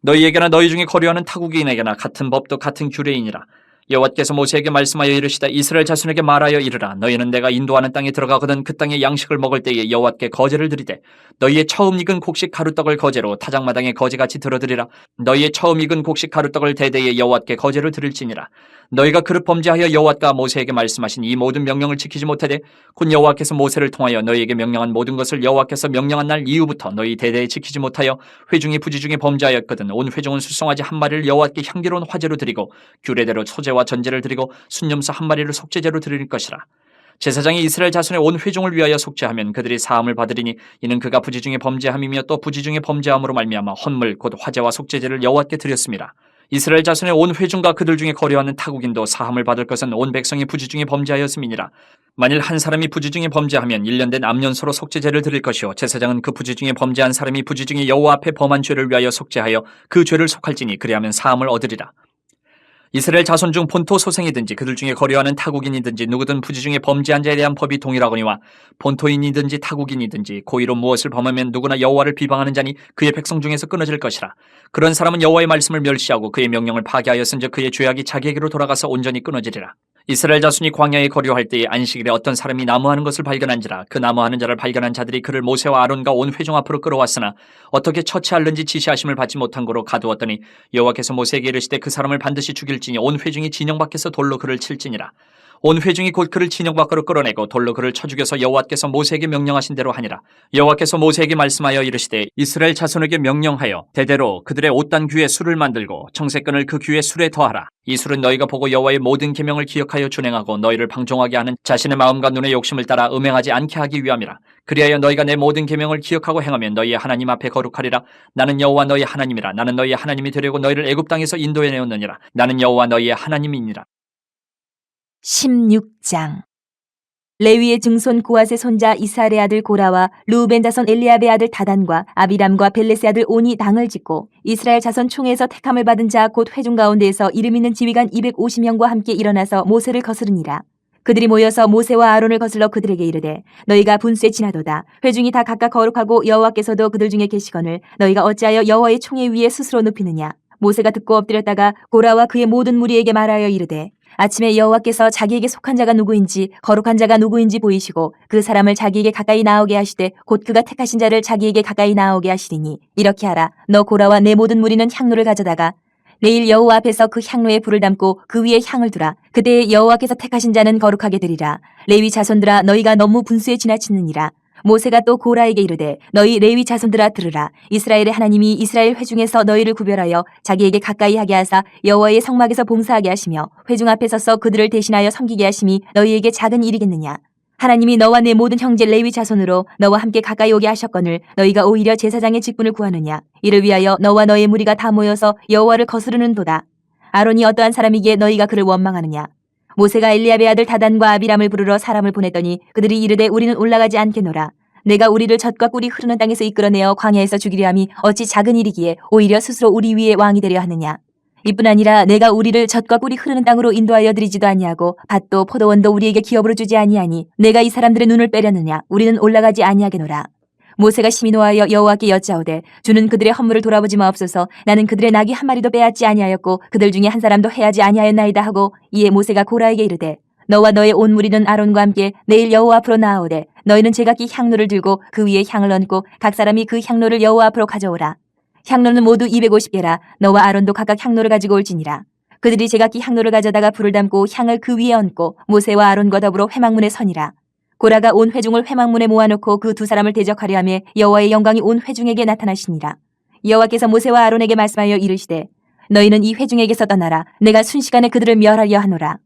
너희에게나 너희 중에 거류하는 타국인에게나 같은 법도 같은 규례이니라. 여호와께서 모세에게 말씀하여 이르시다. 이스라엘 자손에게 말하여 이르라. 너희는 내가 인도하는 땅에 들어가거든 그 땅의 양식을 먹을 때에 여호와께 거제를 드리되 너희의 처음 익은 곡식 가루떡을 거제로 타작마당에 거제같이 들어드리라. 너희의 처음 익은 곡식 가루떡을 대대에 여호와께 거제로 드릴지니라. 너희가 그릇 범죄하여 여호와가 모세에게 말씀하신 이 모든 명령을 지키지 못하되 곧 여호와께서 모세를 통하여 너희에게 명령한 모든 것을 여호와께서 명령한 날 이후부터 너희 대대에 지키지 못하여 회중이 부지중에 범죄하였거든 온 회중은 수송아지 한 마리를 여호와께 향기로운 화제로 드리고 규례대로 소제와 전제를 드리고 순염소 한 마리를 속죄제로 드릴 것이라. 제사장이 이스라엘 자손의 온 회중을 위하여 속죄하면 그들이 사함을 받으리니 이는 그가 부지중에 범죄함이며 또 부지중에 범죄함으로 말미암아 헌물 곧 화제와 속죄제를 여호와께 드렸습니다. 이스라엘 자손의 온 회중과 그들 중에 거류하는 타국인도 사함을 받을 것은 온 백성이 부지중에 범죄하였음이니라. 만일 한 사람이 부지중에 범죄하면 1년 된 암년소로 속죄제를 드릴 것이요 제사장은 그 부지중에 범죄한 사람이 부지중에 여호와 앞에 범한 죄를 위하여 속죄하여 그 죄를 속할지니 그리하면 사함을 얻으리라. 이스라엘 자손 중 본토 소생이든지 그들 중에 거류하는 타국인이든지 누구든 부지 중에 범죄한 자에 대한 법이 동일하거니와 본토인이든지 타국인이든지 고의로 무엇을 범하면 누구나 여호와를 비방하는 자니 그의 백성 중에서 끊어질 것이라. 그런 사람은 여호와의 말씀을 멸시하고 그의 명령을 파괴하였은즉 그의 죄악이 자기에게로 돌아가서 온전히 끊어지리라. 이스라엘 자손이 광야에 거류할 때에 안식일에 어떤 사람이 나무하는 것을 발견한지라. 그 나무하는 자를 발견한 자들이 그를 모세와 아론과 온 회중 앞으로 끌어왔으나 어떻게 처치할는지 지시하심을 받지 못한 고로 가두었더니 여호와께서 모세에게 이르시되 그 사람을 반드시 죽일지니 온 회중이 진영 밖에서 돌로 그를 칠지니라. 온 회중이 곧 그를 진영 밖으로 끌어내고 돌로 그를 쳐 죽여서 여호와께서 모세에게 명령하신 대로 하니라. 여호와께서 모세에게 말씀하여 이르시되 이스라엘 자손에게 명령하여 대대로 그들의 옷단 귀에 술을 만들고 청색끈을 그 귀에 술에 더하라. 이 술은 너희가 보고 여호와의 모든 계명을 기억하여 준행하고 너희를 방종하게 하는 자신의 마음과 눈의 욕심을 따라 음행하지 않게 하기 위함이라. 그리하여 너희가 내 모든 계명을 기억하고 행하면 너희의 하나님 앞에 거룩하리라. 나는 여호와 너희 하나님이라. 나는 너희의 하나님이 되려고 너희를 애굽 땅에서 인도해 내었느니라. 나는 여호와 너희의 하나님이니라. 16장. 레위의 증손 고앗의 손자 이스할의 아들 고라와 르우벤 자손 엘리압의 아들 다단과 아비람과 벨렛의 아들 온이 당을 짓고 이스라엘 자손 총회에서 택함을 받은 자 곧 회중 가운데에서 이름 있는 지휘관 250명과 함께 일어나서 모세를 거스르니라. 그들이 모여서 모세와 아론을 거슬러 그들에게 이르되 너희가 분수에 지나도다. 회중이 다 각각 거룩하고 여호와께서도 그들 중에 계시거늘 너희가 어찌하여 여호와의 총회 위에 스스로 눕히느냐. 모세가 듣고 엎드렸다가 고라와 그의 모든 무리에게 말하여 이르되 아침에 여호와께서 자기에게 속한 자가 누구인지 거룩한 자가 누구인지 보이시고 그 사람을 자기에게 가까이 나오게 하시되 곧 그가 택하신 자를 자기에게 가까이 나오게 하시리니 이렇게 하라. 너 고라와 내 모든 무리는 향로를 가져다가 내일 여호와 앞에서 그 향로에 불을 담고 그 위에 향을 두라. 그때 여호와께서 택하신 자는 거룩하게 되리라. 레위 자손들아 너희가 너무 분수에 지나치느니라. 모세가 또 고라에게 이르되 너희 레위 자손들아 들으라. 이스라엘의 하나님이 이스라엘 회중에서 너희를 구별하여 자기에게 가까이 하게 하사 여호와의 성막에서 봉사하게 하시며 회중 앞에 서서 그들을 대신하여 섬기게 하심이 너희에게 작은 일이겠느냐. 하나님이 너와 내 모든 형제 레위 자손으로 너와 함께 가까이 오게 하셨거늘 너희가 오히려 제사장의 직분을 구하느냐. 이를 위하여 너와 너의 무리가 다 모여서 여호와를 거스르는도다. 아론이 어떠한 사람이기에 너희가 그를 원망하느냐. 모세가 엘리압의 아들 다단과 아비람을 부르러 사람을 보냈더니 그들이 이르되 우리는 올라가지 않겠노라. 내가 우리를 젖과 꿀이 흐르는 땅에서 이끌어내어 광야에서 죽이려 함이 어찌 작은 일이기에 오히려 스스로 우리 위에 왕이 되려 하느냐. 이뿐 아니라 내가 우리를 젖과 꿀이 흐르는 땅으로 인도하여 드리지도 아니하고 밭도 포도원도 우리에게 기업으로 주지 아니하니 내가 이 사람들의 눈을 빼려느냐. 우리는 올라가지 아니하게노라. 모세가 심히 노하여 여호와께 여짜오되 주는 그들의 헌물을 돌아보지 마옵소서. 나는 그들의 낙이 한 마리도 빼앗지 아니하였고 그들 중에 한 사람도 해하지 아니하였나이다 하고 이에 모세가 고라에게 이르되 너와 너의 온 무리는 아론과 함께 내일 여호와 앞으로 나아오되 너희는 제각기 향로를 들고 그 위에 향을 얹고 각 사람이 그 향로를 여호와 앞으로 가져오라. 향로는 모두 250개라. 너와 아론도 각각 향로를 가지고 올지니라. 그들이 제각기 향로를 가져다가 불을 담고 향을 그 위에 얹고 모세와 아론과 더불어 회막문에 서니라. 고라가 온 회중을 회막문에 모아놓고 그 두 사람을 대적하려 하며 여호와의 영광이 온 회중에게 나타나시니라. 여호와께서 모세와 아론에게 말씀하여 이르시되 너희는 이 회중에게서 떠나라. 내가 순식간에 그들을 멸하려 하노라.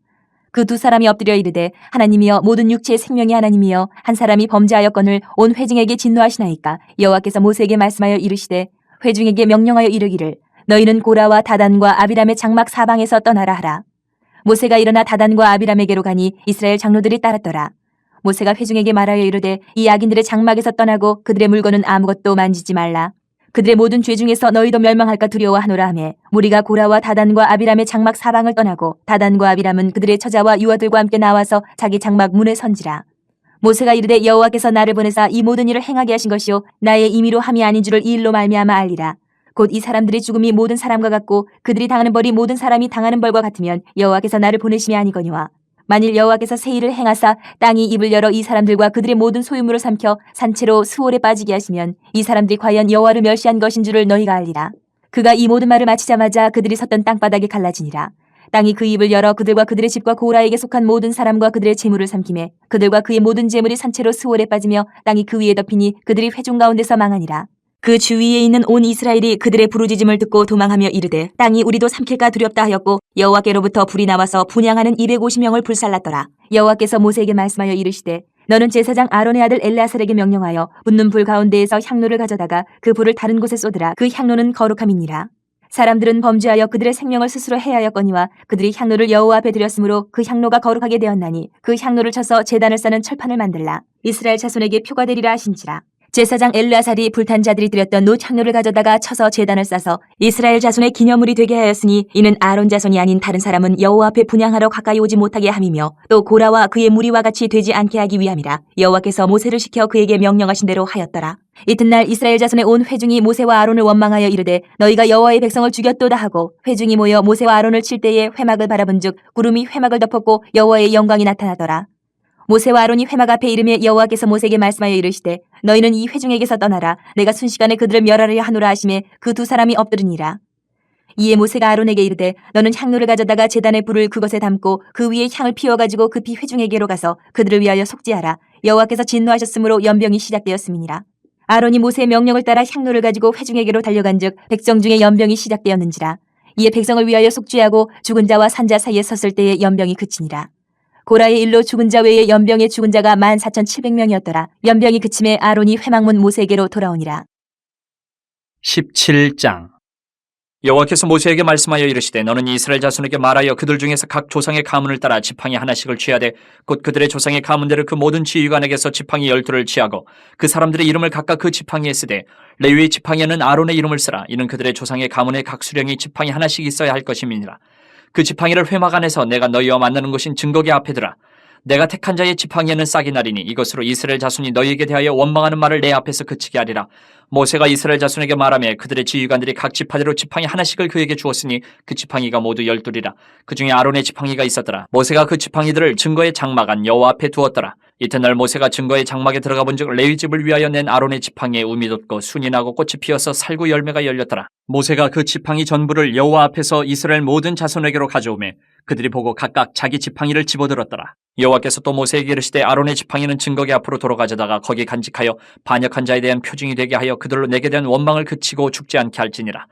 그 두 사람이 엎드려 이르되 하나님이여 모든 육체의 생명의 하나님이여 한 사람이 범죄하였거늘 온 회중에게 진노하시나이까. 여호와께서 모세에게 말씀하여 이르시되 회중에게 명령하여 이르기를 너희는 고라와 다단과 아비람의 장막 사방에서 떠나라 하라. 모세가 일어나 다단과 아비람에게로 가니 이스라엘 장로들이 따랐더라. 모세가 회중에게 말하여 이르되 이 악인들의 장막에서 떠나고 그들의 물건은 아무것도 만지지 말라. 그들의 모든 죄 중에서 너희도 멸망할까 두려워하노라 하며 무리가 고라와 다단과 아비람의 장막 사방을 떠나고 다단과 아비람은 그들의 처자와 유아들과 함께 나와서 자기 장막 문에 선지라. 모세가 이르되 여호와께서 나를 보내사 이 모든 일을 행하게 하신 것이요 나의 임의로 함이 아닌 줄을 이 일로 말미암아 알리라. 곧 이 사람들의 죽음이 모든 사람과 같고 그들이 당하는 벌이 모든 사람이 당하는 벌과 같으면 여호와께서 나를 보내심이 아니거니와 만일 여호와께서 새 일을 행하사 땅이 입을 열어 이 사람들과 그들의 모든 소유물을 삼켜 산채로 수월에 빠지게 하시면 이 사람들이 과연 여호와를 멸시한 것인 줄을 너희가 알리라. 그가 이 모든 말을 마치자마자 그들이 섰던 땅바닥이 갈라지니라. 땅이 그 입을 열어 그들과 그들의 집과 고라에게 속한 모든 사람과 그들의 재물을 삼키매 그들과 그의 모든 재물이 산채로 수월에 빠지며 땅이 그 위에 덮이니 그들이 회중 가운데서 망하니라. 그 주위에 있는 온 이스라엘이 그들의 부르짖음을 듣고 도망하며 이르되 땅이 우리도 삼킬까 두렵다 하였고 여호와께로부터 불이 나와서 분향하는 250명을 불살랐더라. 여호와께서 모세에게 말씀하여 이르시되 너는 제사장 아론의 아들 엘르아살에게 명령하여 붙는 불 가운데에서 향로를 가져다가 그 불을 다른 곳에 쏟으라. 그 향로는 거룩함이니라. 사람들은 범죄하여 그들의 생명을 스스로 해하였거니와 그들이 향로를 여호와 앞에 드렸으므로 그 향로가 거룩하게 되었나니 그 향로를 쳐서 제단을 쌓는 철판을 만들라. 이스라엘 자손에게 표가 되리라 하신지라. 제사장 엘르아살이 불탄 자들이 드렸던 놋 향로를 가져다가 쳐서 제단을 싸서 이스라엘 자손의 기념물이 되게 하였으니 이는 아론 자손이 아닌 다른 사람은 여호와 앞에 분향하러 가까이 오지 못하게 함이며 또 고라와 그의 무리와 같이 되지 않게 하기 위함이라. 여호와께서 모세를 시켜 그에게 명령하신 대로 하였더라. 이튿날 이스라엘 자손의 온 회중이 모세와 아론을 원망하여 이르되 너희가 여호와의 백성을 죽였도다 하고 회중이 모여 모세와 아론을 칠 때에 회막을 바라본즉 구름이 회막을 덮었고 여호와의 영광이 나타나더라. 모세와 아론이 회막 앞에 이르며 여호와께서 모세에게 말씀하여 이르시되 너희는 이 회중에게서 떠나라. 내가 순식간에 그들을 멸하려 하노라 하시매 그 두 사람이 엎드르니라. 이에 모세가 아론에게 이르되 너는 향로를 가져다가 제단의 불을 그것에 담고 그 위에 향을 피워가지고 급히 회중에게로 가서 그들을 위하여 속죄하라. 여호와께서 진노하셨으므로 연병이 시작되었음이니라. 아론이 모세의 명령을 따라 향로를 가지고 회중에게로 달려간즉 백성 중에 연병이 시작되었는지라. 이에 백성을 위하여 속죄하고 죽은 자와 산 자 사이에 섰을 때에 연병이 그치니라. 고라의 일로 죽은 자 외에 연병에 죽은 자가 14,700명이었더라. 연병이 그침에 아론이 회막문 모세에게로 돌아오니라. 17장 여호와께서 모세에게 말씀하여 이르시되 너는 이스라엘 자손에게 말하여 그들 중에서 각 조상의 가문을 따라 지팡이 하나씩을 취하되 곧 그들의 조상의 가문대로 그 모든 지휘관에게서 지팡이 12를 취하고 그 사람들의 이름을 각각 그 지팡이에 쓰되 레위의 지팡이에는 아론의 이름을 쓰라. 이는 그들의 조상의 가문의 각 수령이 지팡이 하나씩 있어야 할 것임이니라. 그 지팡이를 회막 안에서 내가 너희와 만나는 곳인 증거궤 앞에 두라. 내가 택한 자의 지팡이에는 싹이 나리니 이것으로 이스라엘 자손이 너희에게 대하여 원망하는 말을 내 앞에서 그치게 하리라. 모세가 이스라엘 자손에게 말하며 그들의 지휘관들이 각 지파대로 지팡이 하나씩을 그에게 주었으니 그 지팡이가 모두 12이라. 그 중에 아론의 지팡이가 있었더라. 모세가 그 지팡이들을 증거의 장막 안 여호와 앞에 두었더라. 이튿날 모세가 증거의 장막에 들어가 본즉 레위 집을 위하여 낸 아론의 지팡이에 움이 돋고 순이 나고 꽃이 피어서 살구 열매가 열렸더라. 모세가 그 지팡이 전부를 여호와 앞에서 이스라엘 모든 자손에게로 가져오매 그들이 보고 각각 자기 지팡이를 집어들었더라. 여호와께서 또 모세에게 이르시되 아론의 지팡이는 증거궤 앞으로 돌아가져다가 거기 간직하여 반역한 자에 대한 표징이 되게 하여 그들로 내게 대한 원망을 그치고 죽지 않게 할지니라.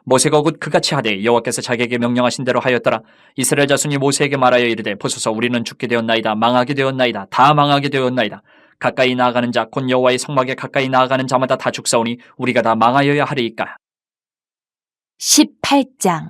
모세가 곧 그같이 하되 여호와께서 자기에게 명령하신 대로 하였더라. 이스라엘 자손이 모세에게 말하여 이르되 보소서 우리는 죽게 되었나이다. 망하게 되었나이다. 다 망하게 되었나이다. 가까이 나아가는 자 곧 여호와의 성막에 가까이 나아가는 자마다 다 죽사오니 우리가 다 망하여야 하리이까. 18장.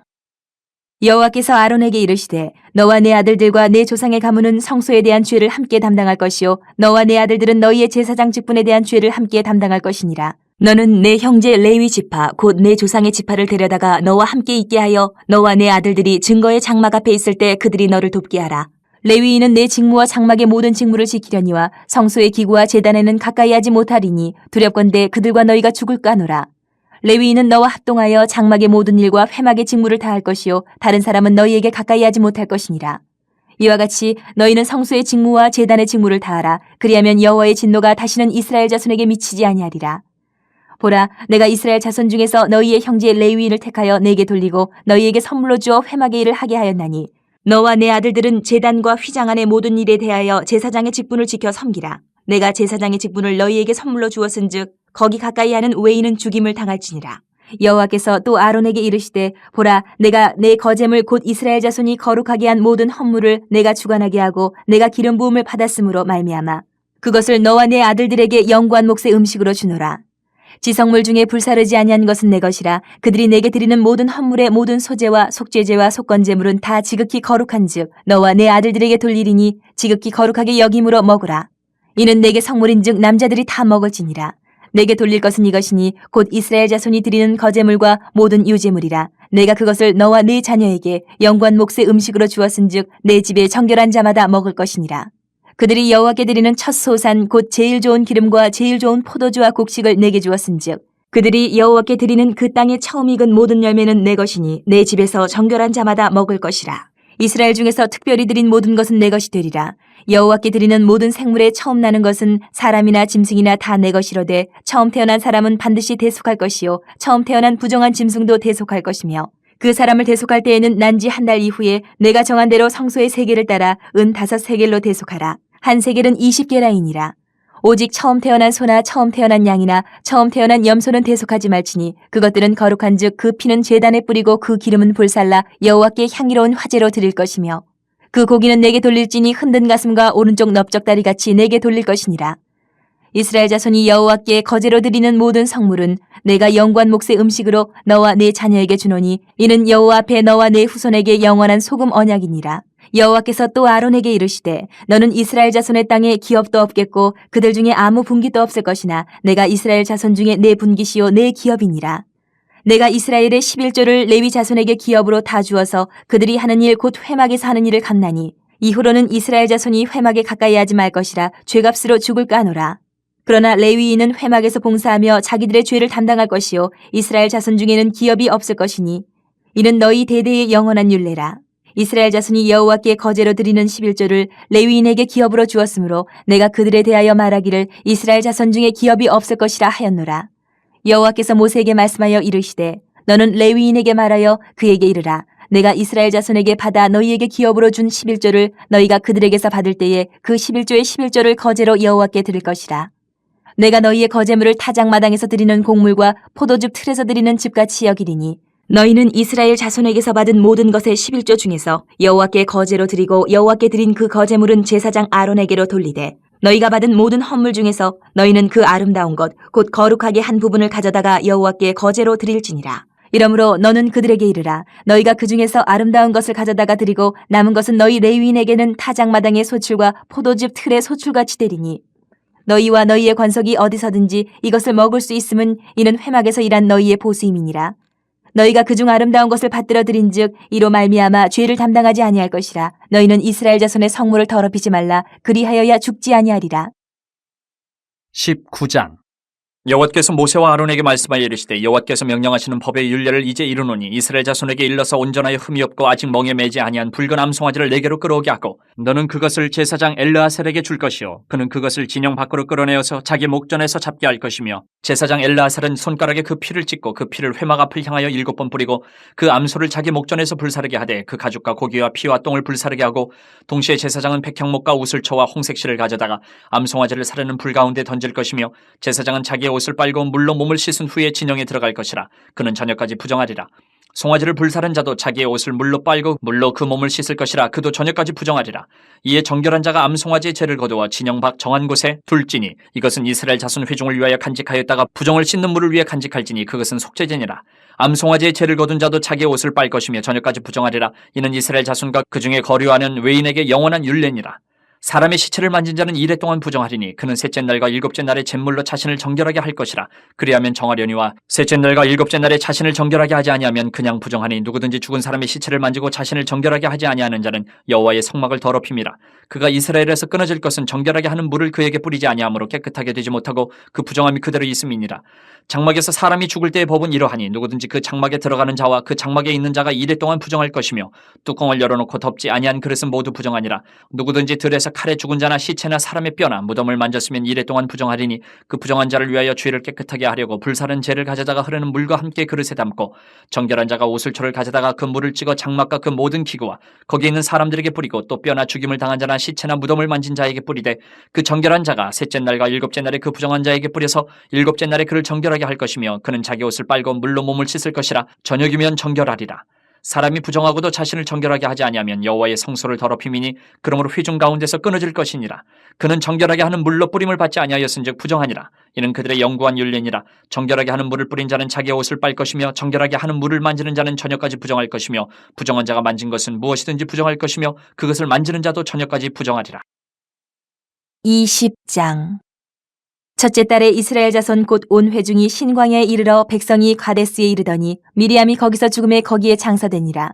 여호와께서 아론에게 이르시되 너와 내 아들들과 내 조상의 가문은 성소에 대한 죄를 함께 담당할 것이요 너와 내 아들들은 너희의 제사장 직분에 대한 죄를 함께 담당할 것이니라. 너는 내 형제 레위 지파 곧 내 조상의 지파를 데려다가 너와 함께 있게 하여 너와 내 아들들이 증거의 장막 앞에 있을 때 그들이 너를 돕게 하라. 레위인은 내 직무와 장막의 모든 직무를 지키려니와 성소의 기구와 제단에는 가까이 하지 못하리니 두렵건대 그들과 너희가 죽을까 하노라. 레위인은 너와 합동하여 장막의 모든 일과 회막의 직무를 다할 것이요 다른 사람은 너희에게 가까이 하지 못할 것이니라. 이와 같이 너희는 성소의 직무와 제단의 직무를 다하라. 그리하면 여호와의 진노가 다시는 이스라엘 자손에게 미치지 아니하리라. 보라, 내가 이스라엘 자손 중에서 너희의 형제 레위인을 택하여 내게 돌리고 너희에게 선물로 주어 회막의 일을 하게 하였나니 너와 내 아들들은 제단과 휘장 안의 모든 일에 대하여 제사장의 직분을 지켜 섬기라. 내가 제사장의 직분을 너희에게 선물로 주었은즉 거기 가까이 하는 외인은 죽임을 당할지니라. 여호와께서 또 아론에게 이르시되 보라, 내가 내 거제물 곧 이스라엘 자손이 거룩하게 한 모든 헌물을 내가 주관하게 하고 내가 기름 부음을 받았으므로 말미암아 그것을 너와 내 아들들에게 영구한 몫의 음식으로 주노라. 지성물 중에 불사르지 아니한 것은 내 것이라. 그들이 내게 드리는 모든 헌물의 모든 소제와 속죄제와 속건제물은 다 지극히 거룩한즉 너와 내 아들들에게 돌리리니 지극히 거룩하게 여김으로 먹으라. 이는 내게 성물인즉 남자들이 다 먹을지니라. 내게 돌릴 것은 이것이니 곧 이스라엘 자손이 드리는 거제물과 모든 유제물이라. 내가 그것을 너와 네 자녀에게 영구한 몫의 음식으로 주었은즉 내 집에 정결한 자마다 먹을 것이니라. 그들이 여호와께 드리는 첫 소산 곧 제일 좋은 기름과 제일 좋은 포도주와 곡식을 내게 주었은즉 그들이 여호와께 드리는 그 땅에 처음 익은 모든 열매는 내 것이니 내 집에서 정결한 자마다 먹을 것이라. 이스라엘 중에서 특별히 드린 모든 것은 내 것이 되리라. 여호와께 드리는 모든 생물에 처음 나는 것은 사람이나 짐승이나 다 내 것이로되 처음 태어난 사람은 반드시 대속할 것이요 처음 태어난 부정한 짐승도 대속할 것이며 그 사람을 대속할 때에는 난지 한 달 이후에 내가 정한 대로 성소의 세겔을 따라 은 5세겔로 대속하라. 한 세겔은 20게라이니라. 오직 처음 태어난 소나 처음 태어난 양이나 처음 태어난 염소는 대속하지 말지니 그것들은 거룩한즉 그 피는 제단에 뿌리고 그 기름은 불살라 여호와께 향기로운 화제로 드릴 것이며 그 고기는 내게 돌릴지니 흔든 가슴과 오른쪽 넓적다리 같이 내게 돌릴 것이니라. 이스라엘 자손이 여호와께 거제로 드리는 모든 성물은 내가 영구한 몫의 음식으로 너와 내 자녀에게 주노니 이는 여호와 앞에 너와 내 후손에게 영원한 소금 언약이니라. 여호와께서 또 아론에게 이르시되 너는 이스라엘 자손의 땅에 기업도 없겠고 그들 중에 아무 분깃도 없을 것이나 내가 이스라엘 자손 중에 내 분깃이요 내 기업이니라. 내가 이스라엘의 11조를 레위 자손에게 기업으로 다 주어서 그들이 하는 일 곧 회막에서 하는 일을 갚나니 이후로는 이스라엘 자손이 회막에 가까이 하지 말 것이라 죄값으로 죽을까 하노라. 그러나 레위인은 회막에서 봉사하며 자기들의 죄를 담당할 것이요 이스라엘 자손 중에는 기업이 없을 것이니 이는 너희 대대의 영원한 율례라. 이스라엘 자손이 여호와께 거제로 드리는 11조를 레위인에게 기업으로 주었으므로 내가 그들에 대하여 말하기를 이스라엘 자손 중에 기업이 없을 것이라 하였노라. 여호와께서 모세에게 말씀하여 이르시되 너는 레위인에게 말하여 그에게 이르라. 내가 이스라엘 자손에게 받아 너희에게 기업으로 준 11조를 너희가 그들에게서 받을 때에 그 11조의 11조를 거제로 여호와께 드릴 것이라. 내가 너희의 거제물을 타작마당에서 드리는 곡물과 포도즙 틀에서 드리는 즙같이 여기리니 너희는 이스라엘 자손에게서 받은 모든 것의 11조 중에서 여호와께 거제로 드리고 여호와께 드린 그 거제물은 제사장 아론에게로 돌리되 너희가 받은 모든 헌물 중에서 너희는 그 아름다운 것 곧 거룩하게 한 부분을 가져다가 여호와께 거제로 드릴지니라. 이러므로 너는 그들에게 이르라. 너희가 그 중에서 아름다운 것을 가져다가 드리고 남은 것은 너희 레위인에게는 타작마당의 소출과 포도즙 틀의 소출같이 되리니 너희와 너희의 관석이 어디서든지 이것을 먹을 수 있음은 이는 회막에서 일한 너희의 보수임이니라. 너희가 그중 아름다운 것을 받들어 드린즉 이로 말미암아 죄를 담당하지 아니할 것이라. 너희는 이스라엘 자손의 성물을 더럽히지 말라. 그리하여야 죽지 아니하리라. 19장. 여호와께서 모세와 아론에게 말씀하여 이르시되 여호와께서 명령하시는 법의 율례를 이제 이루노니 이스라엘 자손에게 일러서 온전하여 흠이 없고 아직 멍에 매지 아니한 붉은 암송아지를 내게로 끌어오게 하고 너는 그것을 제사장 엘르아살에게 줄 것이요 그는 그것을 진영 밖으로 끌어내어서 자기 목전에서 잡게 할 것이며 제사장 엘르아살은 손가락에 그 피를 찍고 그 피를 회막 앞을 향하여 7번 뿌리고 그 암소를 자기 목전에서 불사르게 하되 그 가죽과 고기와 피와 똥을 불사르게 하고 동시에 제사장은 백향목과 우슬초와 홍색실을 가져다가 암송아지를 사르는 불 가운데 던질 것이며 제사장은 자기의 옷을 빨고 물로 몸을 씻은 후에 진영에 들어갈 것이라. 그는 저녁까지 부정하리라. 송아지를 불사른 자도 자기의 옷을 물로 빨고 물로 그 몸을 씻을 것이라. 그도 저녁까지 부정하리라. 이에 정결한 자가 암송아지의 죄를 거두어 진영 밖 정한 곳에 둘지니 이것은 이스라엘 자손 회중을 위하여 간직하였다가 부정을 씻는 물을 위해 간직할지니 그것은 속죄제니라. 암송아지의 죄를 거둔 자도 자기의 옷을 빨 것이며 저녁까지 부정하리라. 이는 이스라엘 자손과 그 중에 거류하는 외인에게 영원한 율례니라. 사람의 시체를 만진 자는 이래 동안 부정하리니 그는 셋째 날과 일곱째 날에 잿물로 자신을 정결하게 할 것이라. 그리하면 정하려니와 셋째 날과 일곱째 날에 자신을 정결하게 하지 아니하면 그냥 부정하니 누구든지 죽은 사람의 시체를 만지고 자신을 정결하게 하지 아니하는 자는 여호와의 성막을 더럽힘이라. 그가 이스라엘에서 끊어질 것은 정결하게 하는 물을 그에게 뿌리지 아니하므로 깨끗하게 되지 못하고 그 부정함이 그대로 있음이니라. 장막에서 사람이 죽을 때의 법은 이러하니 누구든지 그 장막에 들어가는 자와 그 장막에 있는 자가 이래 동안 부정할 것이며 뚜껑을 열어놓고 덮지 아니한 그릇은 모두 부정하니라. 누구든지 들에서 칼에 죽은 자나 시체나 사람의 뼈나 무덤을 만졌으면 이래 동안 부정하리니 그 부정한 자를 위하여 죄를 깨끗하게 하려고 불사른 재를 가져다가 흐르는 물과 함께 그릇에 담고 정결한 자가 오슬초를 가져다가 그 물을 찍어 장막과 그 모든 기구와 거기 있는 사람들에게 뿌리고 또 뼈나 죽임을 당한 자나 시체나 무덤을 만진 자에게 뿌리되 그 정결한 자가 셋째 날과 일곱째 날에 그 부정한 자에게 뿌려서 일곱째 날에 그를 정결하게 할 것이며 그는 자기 옷을 빨고 물로 몸을 씻을 것이라. 저녁이면 정결하리라. 사람이 부정하고도 자신을 정결하게 하지 아니하면 여호와의 성소를 더럽힘이니 그러므로 회중 가운데서 끊어질 것이니라. 그는 정결하게 하는 물로 뿌림을 받지 아니하였은즉 부정하니라. 이는 그들의 영구한 율례니라. 정결하게 하는 물을 뿌린 자는 자기의 옷을 빨 것이며 정결하게 하는 물을 만지는 자는 저녁까지 부정할 것이며 부정한 자가 만진 것은 무엇이든지 부정할 것이며 그것을 만지는 자도 저녁까지 부정하리라. 20장. 첫째 달에 이스라엘 자손 곧 온 회중이 신광야에 이르러 백성이 가데스에 이르더니 미리암이 거기서 죽음에 거기에 장사되니라.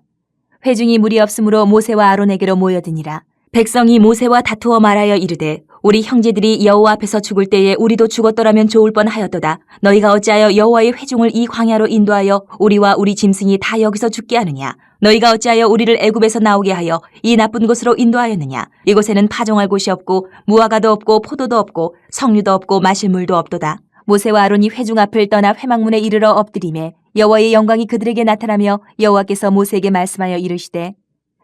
회중이 무리 없으므로 모세와 아론에게로 모여드니라. 백성이 모세와 다투어 말하여 이르되 우리 형제들이 여호와 앞에서 죽을 때에 우리도 죽었더라면 좋을 뻔하였도다. 너희가 어찌하여 여호와의 회중을 이 광야로 인도하여 우리와 우리 짐승이 다 여기서 죽게 하느냐? 너희가 어찌하여 우리를 애굽에서 나오게 하여 이 나쁜 곳으로 인도하였느냐? 이곳에는 파종할 곳이 없고 무화과도 없고 포도도 없고 석류도 없고 마실 물도 없도다. 모세와 아론이 회중 앞을 떠나 회막문에 이르러 엎드리매 여호와의 영광이 그들에게 나타나며 여호와께서 모세에게 말씀하여 이르시되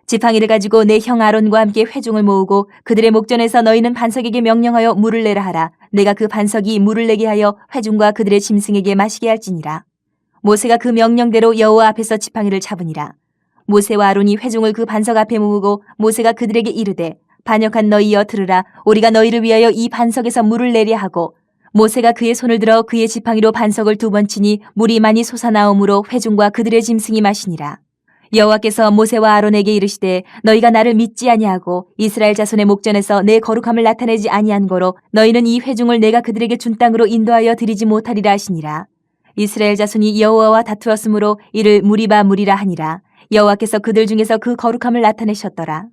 지팡이를 가지고 내 형 아론과 함께 회중을 모으고 그들의 목전에서 너희는 반석에게 명령하여 물을 내라 하라. 내가 그 반석이 물을 내게 하여 회중과 그들의 짐승에게 마시게 할지니라. 모세가 그 명령대로 여호와 앞에서 지팡이를 잡으니라. 모세와 아론이 회중을 그 반석 앞에 모으고 모세가 그들에게 이르되 반역한 너희여 들으라. 우리가 너희를 위하여 이 반석에서 물을 내려 하고 모세가 그의 손을 들어 그의 지팡이로 반석을 2번 치니 물이 많이 솟아나오므로 회중과 그들의 짐승이 마시니라. 여호와께서 모세와 아론에게 이르시되 너희가 나를 믿지 아니하고 이스라엘 자손의 목전에서 내 거룩함을 나타내지 아니한 거로 너희는 이 회중을 내가 그들에게 준 땅으로 인도하여 드리지 못하리라 하시니라. 이스라엘 자손이 여호와와 다투었으므로 이를 무리바 무리라 하니라. 여호와께서 그들 중에서 그 거룩함을 나타내셨더라.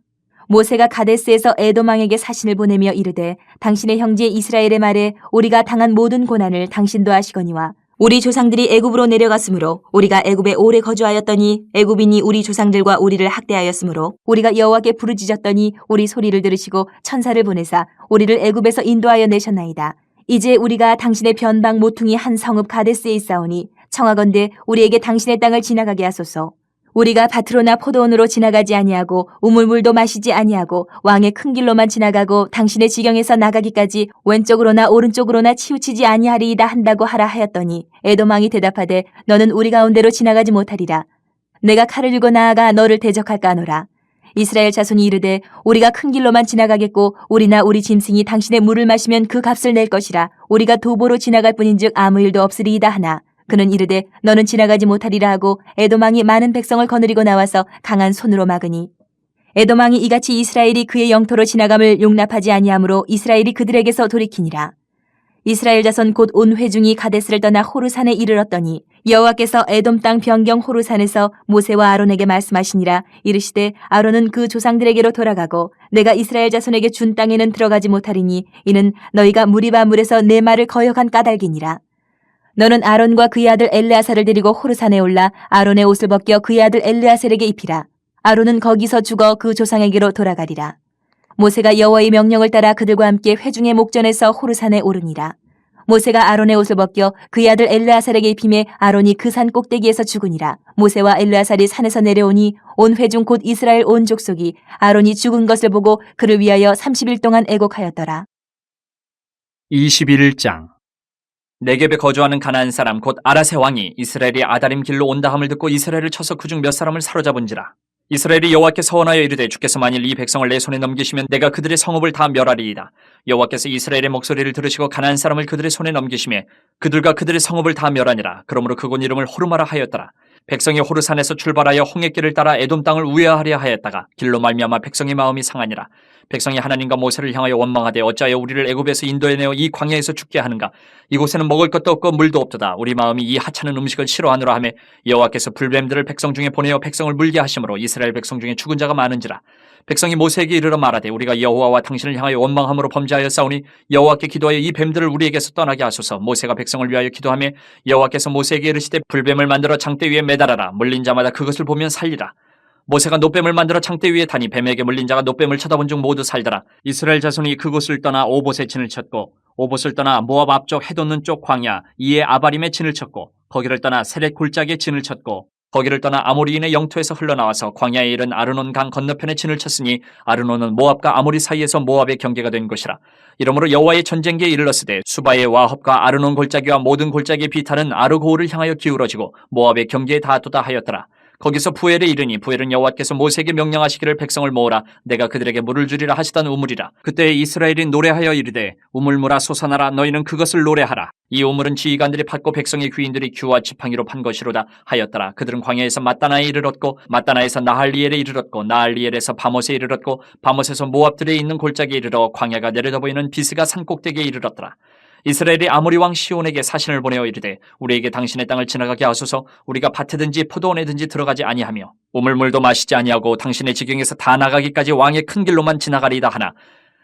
모세가 가데스에서 에돔 왕에게 사신을 보내며 이르되 당신의 형제 이스라엘의 말에 우리가 당한 모든 고난을 당신도 아시거니와 우리 조상들이 애굽으로 내려갔으므로 우리가 애굽에 오래 거주하였더니 애굽인이 우리 조상들과 우리를 학대하였으므로 우리가 여호와께 부르짖었더니 우리 소리를 들으시고 천사를 보내사 우리를 애굽에서 인도하여 내셨나이다. 이제 우리가 당신의 변방 모퉁이 한 성읍 가데스에 있사오니 청하건대 우리에게 당신의 땅을 지나가게 하소서. 우리가 밭으로나 포도원으로 지나가지 아니하고 우물물도 마시지 아니하고 왕의 큰 길로만 지나가고 당신의 지경에서 나가기까지 왼쪽으로나 오른쪽으로나 치우치지 아니하리이다 한다고 하라 하였더니 에돔 왕이 대답하되 너는 우리 가운데로 지나가지 못하리라. 내가 칼을 들고 나아가 너를 대적할까 하노라. 이스라엘 자손이 이르되 우리가 큰 길로만 지나가겠고 우리나 우리 짐승이 당신의 물을 마시면 그 값을 낼 것이라. 우리가 도보로 지나갈 뿐인즉 아무 일도 없으리이다 하나. 그는 이르되 너는 지나가지 못하리라 하고 에돔 왕이 많은 백성을 거느리고 나와서 강한 손으로 막으니 에돔 왕이 이같이 이스라엘이 그의 영토로 지나감을 용납하지 아니하므로 이스라엘이 그들에게서 돌이키니라. 이스라엘 자손 곧 온 회중이 가데스를 떠나 호르산에 이르렀더니 여호와께서 에돔 땅 변경 호르산에서 모세와 아론에게 말씀하시니라. 이르시되 아론은 그 조상들에게로 돌아가고 내가 이스라엘 자손에게 준 땅에는 들어가지 못하리니 이는 너희가 무리바 물에서 내 말을 거역한 까닭이니라. 너는 아론과 그의 아들 엘르아살을 데리고 호르산에 올라 아론의 옷을 벗겨 그의 아들 엘르아살에게 입히라. 아론은 거기서 죽어 그 조상에게로 돌아가리라. 모세가 여호와의 명령을 따라 그들과 함께 회중의 목전에서 호르산에 오르니라. 모세가 아론의 옷을 벗겨 그의 아들 엘르아살에게 입히매 아론이 그 산 꼭대기에서 죽으니라. 모세와 엘르아살이 산에서 내려오니 온 회중 곧 이스라엘 온 족속이 아론이 죽은 것을 보고 그를 위하여 30일 동안 애곡하였더라. 21장. 네겝에 거주하는 가나안 사람 곧 아랏의 왕이 이스라엘이 아다림 길로 온다함을 듣고 이스라엘을 쳐서 그중 몇 사람을 사로잡은지라. 이스라엘이 여호와께 서원하여 이르되 주께서 만일 이 백성을 내 손에 넘기시면 내가 그들의 성읍을 다 멸하리이다. 여호와께서 이스라엘의 목소리를 들으시고 가나안 사람을 그들의 손에 넘기시매 그들과 그들의 성읍을 다 멸하니라. 그러므로 그곳 이름을 호르마라 하였더라. 백성이 호르산에서 출발하여 홍해길을 따라 에돔 땅을 우회하려 하였다가 길로 말미암아 백성의 마음이 상하니라. 백성이 하나님과 모세를 향하여 원망하되 어찌하여 우리를 애굽에서 인도해내어 이 광야에서 죽게 하는가. 이곳에는 먹을 것도 없고 물도 없도다. 우리 마음이 이 하찮은 음식을 싫어하노라 하며 여호와께서 불뱀들을 백성 중에 보내어 백성을 물게 하심으로 이스라엘 백성 중에 죽은 자가 많은지라. 백성이 모세에게 이르러 말하되 우리가 여호와와 당신을 향하여 원망함으로 범죄하였사오니 여호와께 기도하여 이 뱀들을 우리에게서 떠나게 하소서. 모세가 백성을 위하여 기도하며 여호와께서 모세에게 이르시되 불뱀을 만들어 장대 위에 매달아라. 물린 자마다 그것을 보면 살리라. 모세가 놋뱀을 만들어 창대 위에 타니 뱀에게 물린 자가 놋뱀을 쳐다본 중 모두 살더라. 이스라엘 자손이 그곳을 떠나 오봇에 진을 쳤고 오봇을 떠나 모압 앞쪽 해돋는 쪽 광야 이에 아바림에 진을 쳤고 거기를 떠나 세렛 골짜기에 진을 쳤고 거기를 떠나 아모리인의 영토에서 흘러나와서 광야에 이른 아르논 강 건너편에 진을 쳤으니 아르논은 모압과 아모리 사이에서 모압의 경계가 된 곳이라. 이러므로 여호와의 전쟁기에 이르렀으되 수바의 와헙과 아르논 골짜기와 모든 골짜기의 비탈은 아르고울을 향하여 기울어지고 모압의 경계에 닿았도다 하였더라. 거기서 부엘에 이르니 부엘은 여호와께서 모세에게 명령하시기를 백성을 모으라 내가 그들에게 물을 주리라 하시던 우물이라. 그때 이스라엘이 노래하여 이르되 우물물아 솟아나라 너희는 그것을 노래하라. 이 우물은 지휘관들이 팠고 백성의 귀인들이 규와 지팡이로 판 것이로다 하였더라. 그들은 광야에서 마따나에 이르렀고 마따나에서 나할리엘에 이르렀고 나할리엘에서 바못에 이르렀고 바못에서 모압들에 있는 골짜기에 이르러 광야가 내려다 보이는 비스가 산 꼭대기에 이르렀더라. 이스라엘이 아모리 왕 시온에게 사신을 보내어 이르되 우리에게 당신의 땅을 지나가게 하소서. 우리가 밭에든지 포도원에든지 들어가지 아니하며 우물물도 마시지 아니하고 당신의 지경에서 다 나가기까지 왕의 큰 길로만 지나가리이다 하나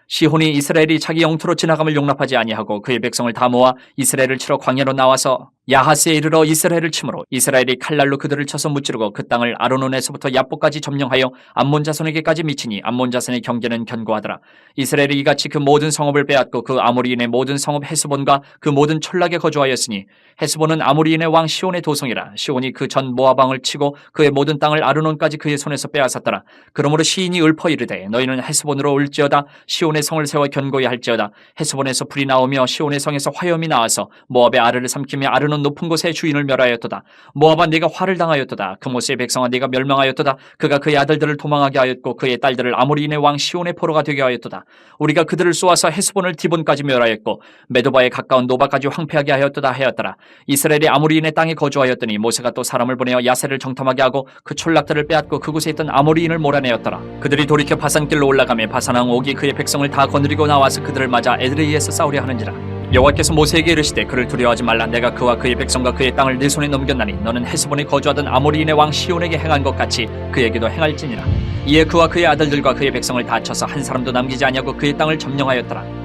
시온이 이스라엘이 자기 영토로 지나감을 용납하지 아니하고 그의 백성을 다 모아 이스라엘을 치러 광야로 나와서 야하스에 이르러 이스라엘을 치므로 이스라엘이 칼날로 그들을 쳐서 무찌르고 그 땅을 아르논에서부터 야보까지 점령하여 암몬 자손에게까지 미치니 암몬 자손의 경계는 견고하더라. 이스라엘이 이같이 그 모든 성읍을 빼앗고 그 아모리인의 모든 성읍 헤스본과 그 모든 촌락에 거주하였으니 헤스본은 아모리인의 왕 시온의 도성이라. 시온이 그 전 모압 왕을 치고 그의 모든 땅을 아르논까지 그의 손에서 빼앗았더라. 그러므로 시인이 읊어 이르되 너희는 헤스본으로 올지어다. 시온의 성을 세워 견고히 할지어다. 헤스본에서 불이 나오며 시온의 성에서 화염이 나와서 모압의 아르를 삼키며 아르논 높은 곳의 주인을 멸하였도다. 모압아 네가 화를 당하였도다. 그모스의 백성아 네가 멸망하였도다. 그가 그의 아들들을 도망하게 하였고 그의 딸들을 아모리인의 왕 시온의 포로가 되게 하였도다. 우리가 그들을 쏘아서 헤스본을 디본까지 멸하였고 메도바에 가까운 노바까지 황폐하게 하였도다 하였더라. 이스라엘이 아모리인의 땅에 거주하였더니 모세가 또 사람을 보내어 야세를 정탐하게 하고 그 촌락들을 빼앗고 그곳에 있던 아모리인을 몰아내었더라. 그들이 돌이켜 바산길로 올라가며 바산왕 옥이 그의 백성을 다 거느리고 나와서 그들을 맞아 에드레이에서 싸우려 하는지라. 여호와께서 모세에게 이르시되 그를 두려워하지 말라. 내가 그와 그의 백성과 그의 땅을 네 손에 넘겼나니 너는 헤스본에 거주하던 아모리인의 왕 시온에게 행한 것 같이 그에게도 행할지니라. 이에 그와 그의 아들들과 그의 백성을 다 쳐서 한 사람도 남기지 아니하고 그의 땅을 점령하였더라.